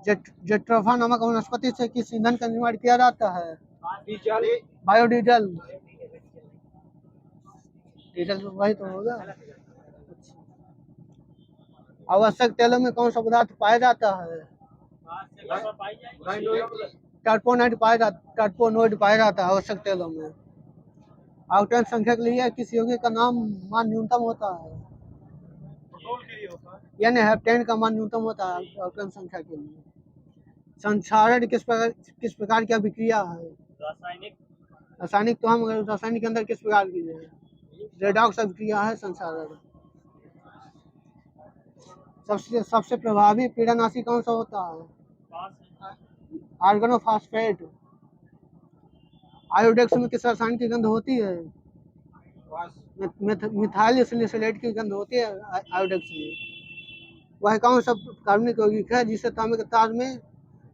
जेट्रोफा नामक वनस्पति से किस ईंधन का निर्माण किया जाता है? बायोडीजल। डीजल तो वही तो होगा। आवश्यक तेलों में कौन सा पदार्थ पाया जाता है? टर्पोनोइड पाया जाता है आवश्यक तेलों में। आउटन संख्या के लिए किस यौगिक का नाम मान न्यूनतम होता है? यानी हेप्टेन का मान न्यूनतम होता है आउटन संख्या के लिए। संक्षारण किस प्रकार की अभिक्रिया है? रासायनिक तो हम रासायनिक के अंदर किस प्रकार की है? रेडॉक्स अभिक्रिया है संक्षारण। सबसे प्रभावी कीटनाशी कौन सा होता है? ऑर्गेनोफॉस्फेट। आयोडेक्स में किस रसायन की गंध होती है? मिथाइल सैलिसाइलेट की गंध होती है आयोडेक्स में। वह कौन सा कार्बनिक यौगिक है जिसे तांबे के तार में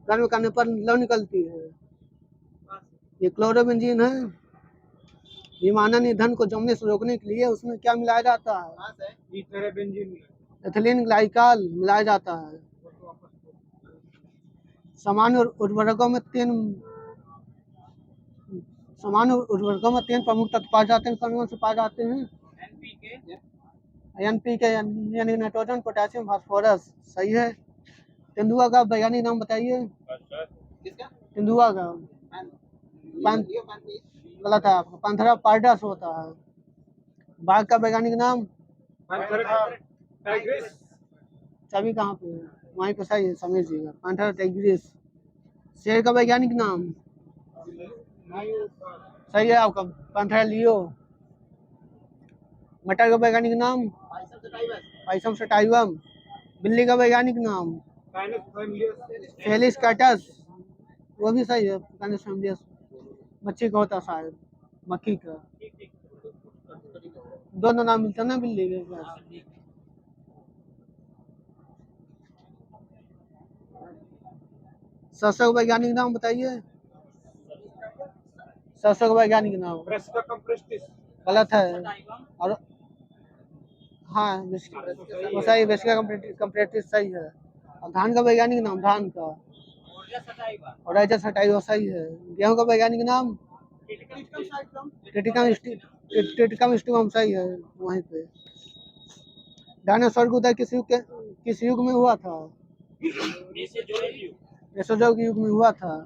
गर्म करने पर लौ निकलती है? ये क्लोरोबेंजीन है। विमानन ईंधन को जमने से रोकने के लिए उसमें क्या मिलाया जाता है? एथिलीन ग्लाइकॉल मिलाया जाता है। सामान्य उर्वरकों में तीन प्रमुख तत्व पाए जाते हैं। कौन से पाए जाते हैं? एनपीके यानी नाइट्रोजन, पोटेशियम, फास्फोरस सही है। तेंदुआ का वैज्ञानिक नाम बताइए। तेंदुआ का गलत है आपका, पैंथेरा पार्डस होता है। बाघ का वैज्ञानिक नाम? सभी कहाँ पे है? वहीं पे सही है, समीर जी का पैंथेरा टाइग्रिस। शेर का वैज्ञानिक नाम? सही है आपका, पैंथेरा लियो। मटर का वैज्ञानिक नाम? Pisum sativum. बिल्ली का वैज्ञानिक नाम? फेलिस कैटस। वो भी सही है, कैनस फैमिलियस मच्छी का होता शायद, मक्खी का। दोनों नाम मिलता ना बिल्ली के पास। सरसों का वैज्ञानिक नाम बताइए। सरसों का वैज्ञानिक नाम? गलत है। और हाँ, वो सही, वेस्का कंप्रेटिस सही है। और धान का वैज्ञानिक नाम? धान का और राइजा सटाई सही है। गेहूं का वैज्ञानिक नाम? टिटिकम स्टिकम सही है वहीं पे। डायनासोर का उदय किस युग में हुआ था? मेसोजोइक युग में हुआ था।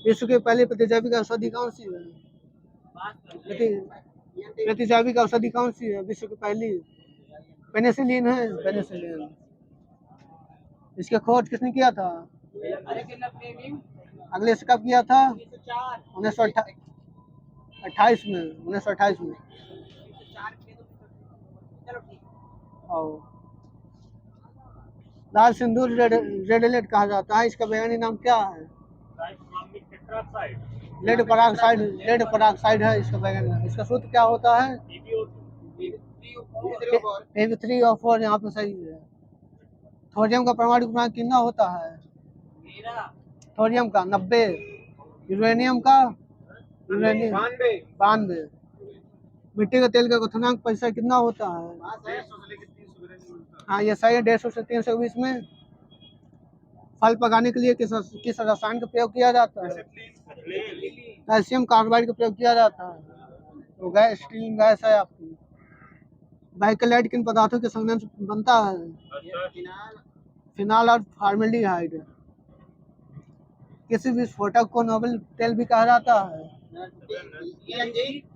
विश्व की पहली प्रतिजैविक औषधि कौन सी है? प्रतिजैविक औषधि कौन सी है विश्व की पहली? पेनिसिलिन है, पेनिसिलिन। इसकी खोज किसने किया था? अगले से कब किया था? 1928 में। 1928 में। लाल सिंदूर रेड एलर्ट कहा जाता है, इसका वैज्ञानिक नाम क्या है? लेड पराक्साइड है इसका बैगन में। इसका सूत्र क्या होता है? Pb3 और 4 यहाँ पे सही है। थोरियम का परमाणु क्रमांक कितना होता है? थोरियम का 90, यूरेनियम का 92। मिट्टी के तेल का क्वथनांक पैसा कितना होता है? हाँ ये सही है, 150 से 300 के बीच में। फल पकाने के लिए किस रसायन का प्रयोग किया जाता है? कैल्शियम कार्बाइड का प्रयोग किया जाता है। तो गैस स्टील गैस है आपकी। बाइकलाइट किन पदार्थों के संघनन से बनता है? फिनाल और फॉर्मेल्डिहाइड। किसी विस्फोटक को नोबेल तेल भी कहा जाता है?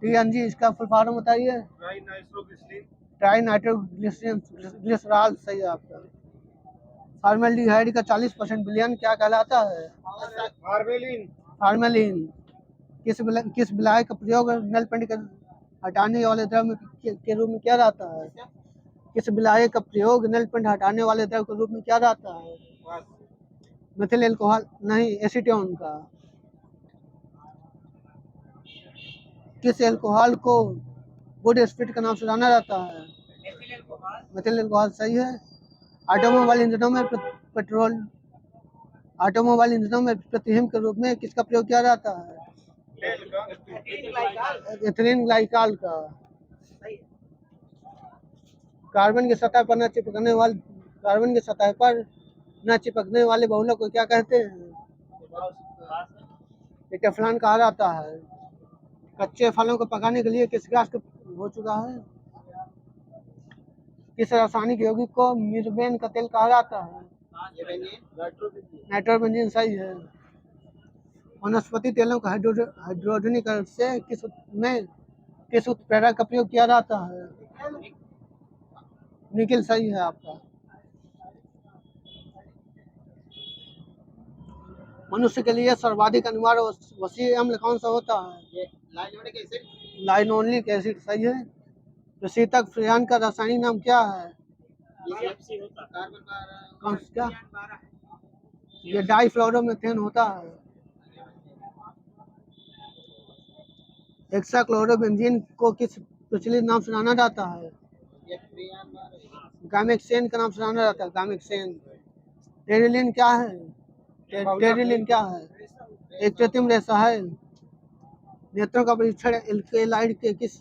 TNG। इसका फुल फॉर्म बताइए। ट्राई नाइट्रोग्लिसरॉल। ग्लिसरॉल सही है आपका। फॉर्मेल्डिहाइड का 40% विलयन क्या कहलाता है? फार्मेलिन। किस विलायक का प्रयोग नल पेंट के हटाने वाले द्रव के रूप में किया जाता है? किस विलायक का प्रयोग नल पेंट हटाने वाले द्रव के रूप में किया जाता है? मिथिल एल्कोहल नहीं, एसीटोन का। किस एल्कोहल को वुड स्पिरिट के नाम से जाना जाता है? मिथिल एल्कोहल सही है। ऑटोमोबाइल इंजनों में प्रतिहिम के रूप में किसका प्रयोग किया जाता है? एथिलीन ग्लाइकॉल का। कार्बन की सतह पर न चिपकने वाले बहुलक को क्या कहते हैं? टेफ्लॉन कहा जाता है। कच्चे फलों को पकाने के लिए किस गैस का हो चुका है? किस रासायनिक यौगिक को मिर्बेन का तेल कहा जाता है? नाइट्रोबेंजीन सही है। वनस्पति तेलों का हाइड्रोजनीकरण से किस उत्प्रेरक का प्रयोग किया जाता है? निकिल सही है आपका। मनुष्य के लिए सर्वाधिक अनिवार्य वसीय अम्ल कौन सा होता है? लाइनोलिक एसिड सही है। प्रशीतक फ्रेयान का रासायनिक नाम क्या है? कौन सा? ये डाइफ्लोरोमीथेन होता है। हेक्साक्लोरोबेंजीन को किस प्रचलित नाम से जाना जाता है? गामेक्सेन का नाम से जाना जाता है। गामेक्सेन। टेरिलिन क्या है? टेरिलिन क्या है? एक कृत्रिम रेशा है। नेत्रों का परीक्षण एल्कलाइड के किस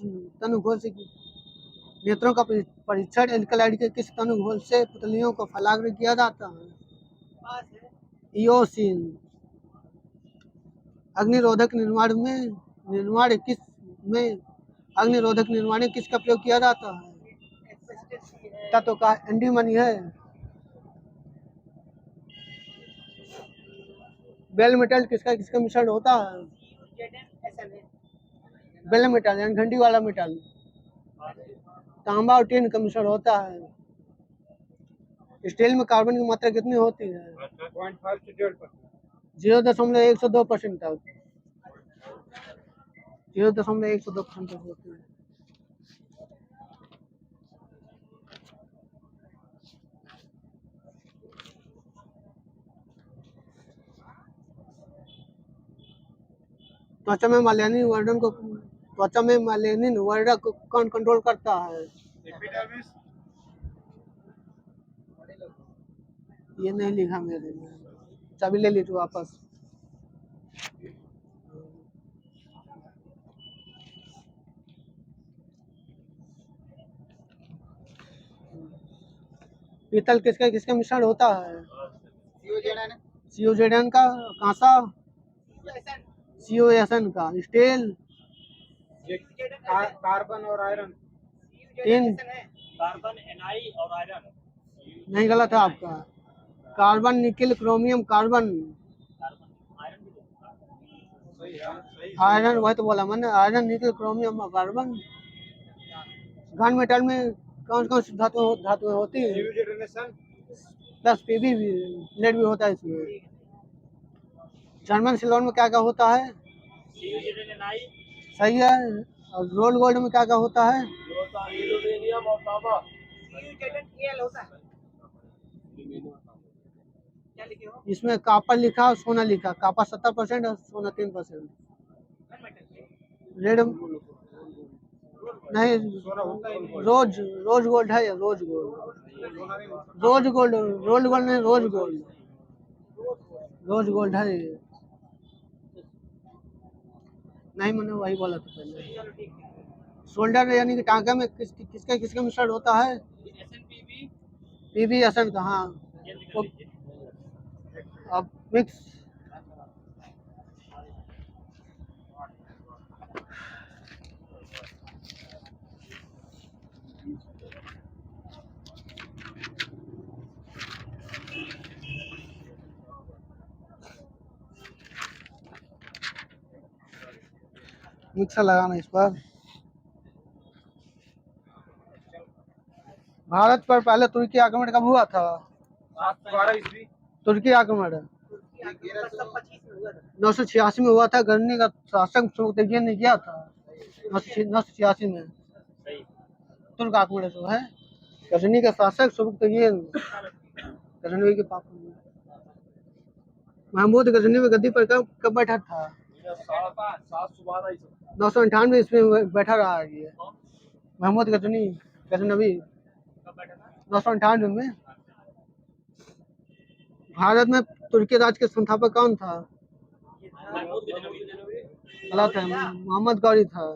तनुघोल से पुतलियों को फलाग्र किया जाता है? इयोसिन। अग्निरोधक निर्माण में किसका प्रयोग किया जाता है? तत्व का एंटीमनी है। बेल मेटल किसका मिश्रण होता है? बेल मेटल यानी घंटी वाला मेटल। तांबा और टिन का मिश्रण होता है। स्टील में कार्बन की मात्रा कितनी होती है? 0.102% तक। 0.102% तक होती है। त्वचा में मेलानिन वर्णन को कौन कंट्रोल करता है? ये नहीं लिखा मेरे में। चाबी ले लीजिए वापस। पीतल किसका मिश्रण होता है? CuZn का। कांसा CuSn का। स्टील कार्बन और आयरन। टिन कार्बन Ni और आयरन। नहीं, गलत है आपका। Carbon nickel chromium carbon. Iron वही तो बोला मैंने, आयरन निकिल क्रोमियम और कार्बन। घन मेटल में कौन सी धातु होती है? प्लस Pb भी, लेड भी होता है इसमें। जर्मन सिल्वर में क्या होता है? सही है। और रोल गोल्ड में क्या होता है? इसमें कापर लिखा और सोना लिखा, कापर 70% और सोना 3%। रेड नहीं, रोज रोज गोल्ड है या rose gold, rose gold, rose gold नहीं, रोज गोल्ड, रोज गोल्ड है ये। नहीं, मैंने वही बोला था पहले। शोल्डर यानी कि टांका में किसका मिश्रण होता है? पीवी एसन का, हाँ। अब मिक्स मिक्सर लगाना इस पर। भारत पर पहले तुर्की आक्रमण कब हुआ था? 12 ईस्वी। तुर्की आक्रमण 986 में हुआ था। गजनी का शासक सुबुक्तगिन ने किया था 986 में। तुर्क आक्रमण जो है, गजनी का शासक सुबुक्तगिन, गजनवी के पापा। महमूद गजनी में गद्दी पर कब बैठा था? 998 ईस्वी में बैठा रहा है ये महमूद गजनवी 998 में। भारत में तुर्की राज के संस्थापक कौन था? गलत है, मोहम्मद गौरी था।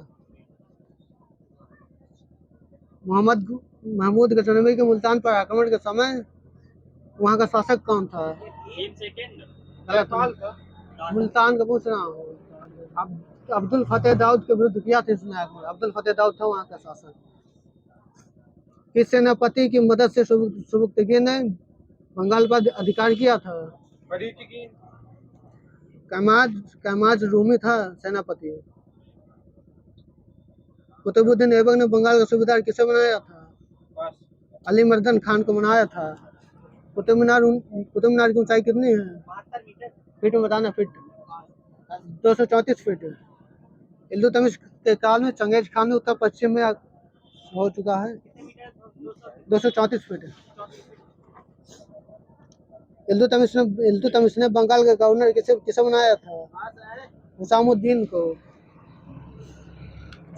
महमूद गजनवी के मुल्तान पर आक्रमण के समय वहाँ का शासक कौन था? गलत है, मुल्तान का पूछ रहा हूँ। अब्दुल फतेह दाऊद के विरुद्ध किया था इसने आक्रमण। अब्दुल फतेह दाऊद था वहाँ का शासक। किस सेनापति की मदद से सुबुक्तगिन ने बंगाल पर अधिकार किया था? कैमाज रूमी था सेनापति। कुतुबुद्दीन ऐबक ने बंगाल का सूबेदार किसे बनाया था? अली मर्दन खान को बनाया था। कुतुब मीनार की ऊंचाई कितनी है? फीट में बताना। Feet 234 feet. इल्तुतमिश के काल में चंगेज खान में उत्तर पश्चिम में हो चुका है। 234 फीट। इल्तुतमिश ने बंगाल का गवर्नर किसे बनाया था? हुसामुद्दीन को।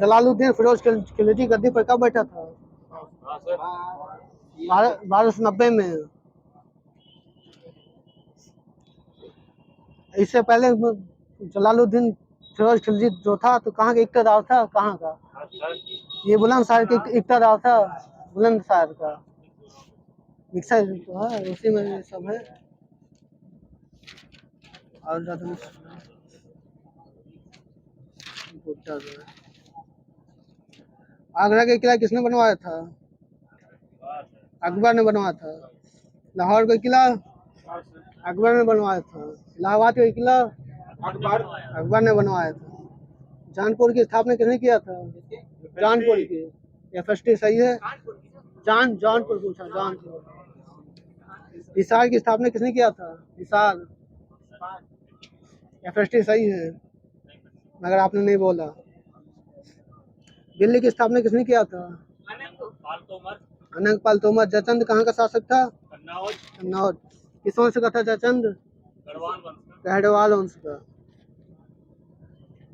जलालुद्दीन फिरोज खिलजी गद्दी पर कब बैठा था? 1290 में। इससे पहले जलालुद्दीन फिरोज खिलजी जो था तो कहाँ का इक्तदार था? कहाँ का? ये बुलंदशहर का इक्तदार था, बुलंदशहर का। मिक्सर तो है, उसी में ये सब है। और ज्यादा आगरा का किला किसने बनवाया था? अकबर ने बनवाया था। लाहौर का किला अकबर ने बनवाया था। इलाहाबाद का किला अकबर ने बनवाया था। जौनपुर की स्थापना किसने किया था? जौनपुर की। FST सही है। जौनपुर पूछा, जौनपुर। हिसार की स्थापना किसने किया था? हिसार। FST सही है, मगर आपने नहीं बोला। दिल्ली की स्थापना किसने किया था? अनंगपाल तोमर। जयचंद कहाँ का शासक था? कन्नौज। किस वंश का था जयचंद? गढ़वाल वंश का।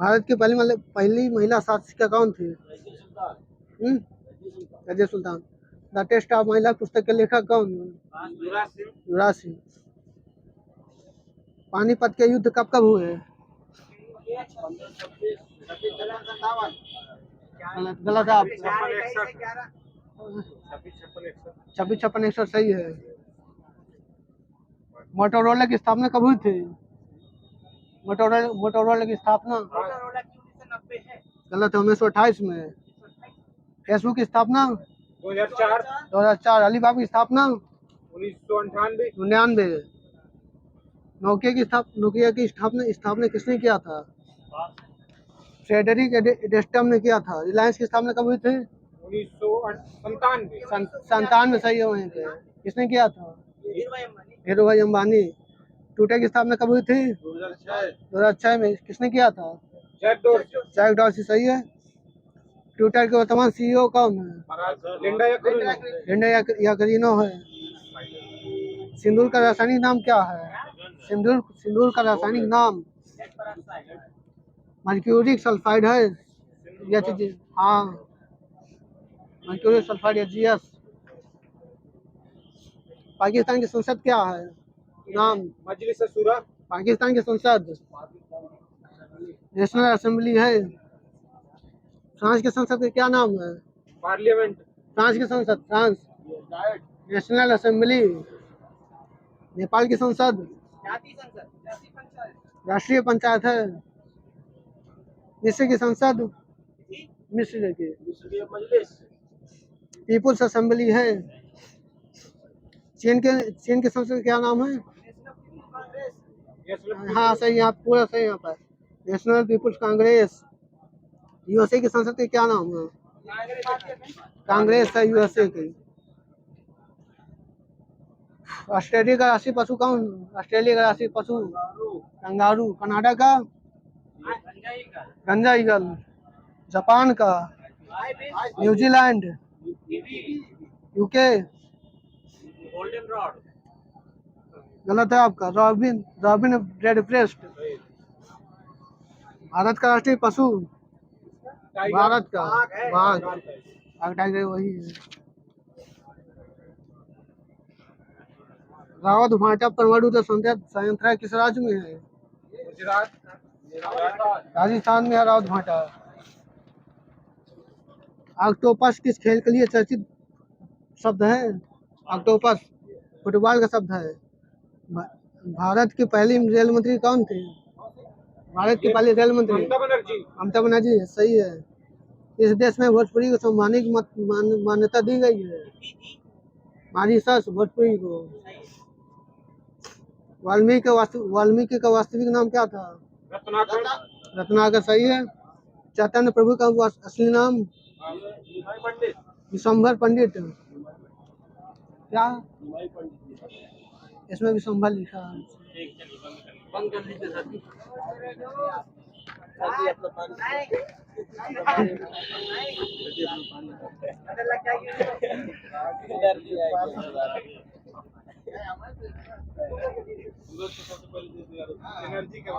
भारत की पहली महिला शासिका कौन थी? Razia Sultan. The test of महिला पुस्तक के लेखक कौन? युवराज सिंह। पानीपत के युद्ध कब कब हुए? गलत है आप। 26-56 सही है। मोटोरोला की स्थापना कब हुई थी? मोटोरोला की स्थापना गलत है, 1928 में। फेसबुक की स्थापना 2004। अलीबाबा की स्थापना 1999। नोकिया की स्थापना किसने किया था? फ्रेडरिक एडेस्टम ने किया था। रिलायंस की स्थापना कब हुई थी? 1997 सही है। वहीं पे किसने किया था? धीरूभाई अंबानी। ट्विटर की स्थापना कब हुई थी? 2006 में। किसने किया था? जैक डॉर्सी सही है। ट्विटर के वर्तमान CEO कौन है? लिंडा याकरिनो है। सिंदूर का रासायनिक नाम क्या है? सिंदूर का रासायनिक नाम मर्क्यूरिक सल्फाइड है। हाँ, मर्क्यूरिक सल्फाइड एचजीएस। पाकिस्तान की संसद क्या है? नाम मजलिस सूरा। पाकिस्तान की संसद नेशनल असेंबली है। फ्रांस की संसद का क्या नाम है? पार्लियामेंट। फ्रांस की संसद, फ्रांस नेशनल असेंबली। नेपाल की संसद राष्ट्रीय पंचायत है। मिस्र की संसद मिस्र की मजलिस। पीपुल्स असेंबली है। चीन की संसद का क्या नाम है? हाँ सही, यहाँ पूरा सही यहाँ पर नेशनल पीपुल्स कांग्रेस। यूएसए की संसद का क्या नाम है? कांग्रेस है यूएसए की। ऑस्ट्रेलिया का राष्ट्रीय पशु कौन? ऑस्ट्रेलिया का राष्ट्रीय पशु कंगारू। कनाडा का गंजा ईगल। जापान का न्यूजीलैंड। UK golden rod. गलत है आपका। रॉबिन रेडब्रेस्ट। भारत का राष्ट्रीय पशु भारत का बाघ। बाघ टाइगर वही है। रावत भाटा परमाणु ऊर्जा संयंत्र किस राज्य में है? गुजरात। राजस्थान में है रावत भाटा। ऑक्टोपस किस खेल के लिए चर्चित शब्द है? ऑक्टोपस फुटबॉल का शब्द है। भारत की पहली रेल मंत्री कौन थे? भारत की पहली रेल मंत्री ममता बनर्जी है। सही है। इस देश में भोजपुरी को संवैधानिक मान्यता दी गई है। मॉरिशस भोजपुरी को। वाल्मीकि का वास्तविक नाम क्या था? रत्नाकर। सही है। चैतन्य प्रभु का असली नाम विश्वम्भर पंडित। क्या इसमें विश्वम्भर लिखा है? बंद कर दीजिए सर। एनर्जी का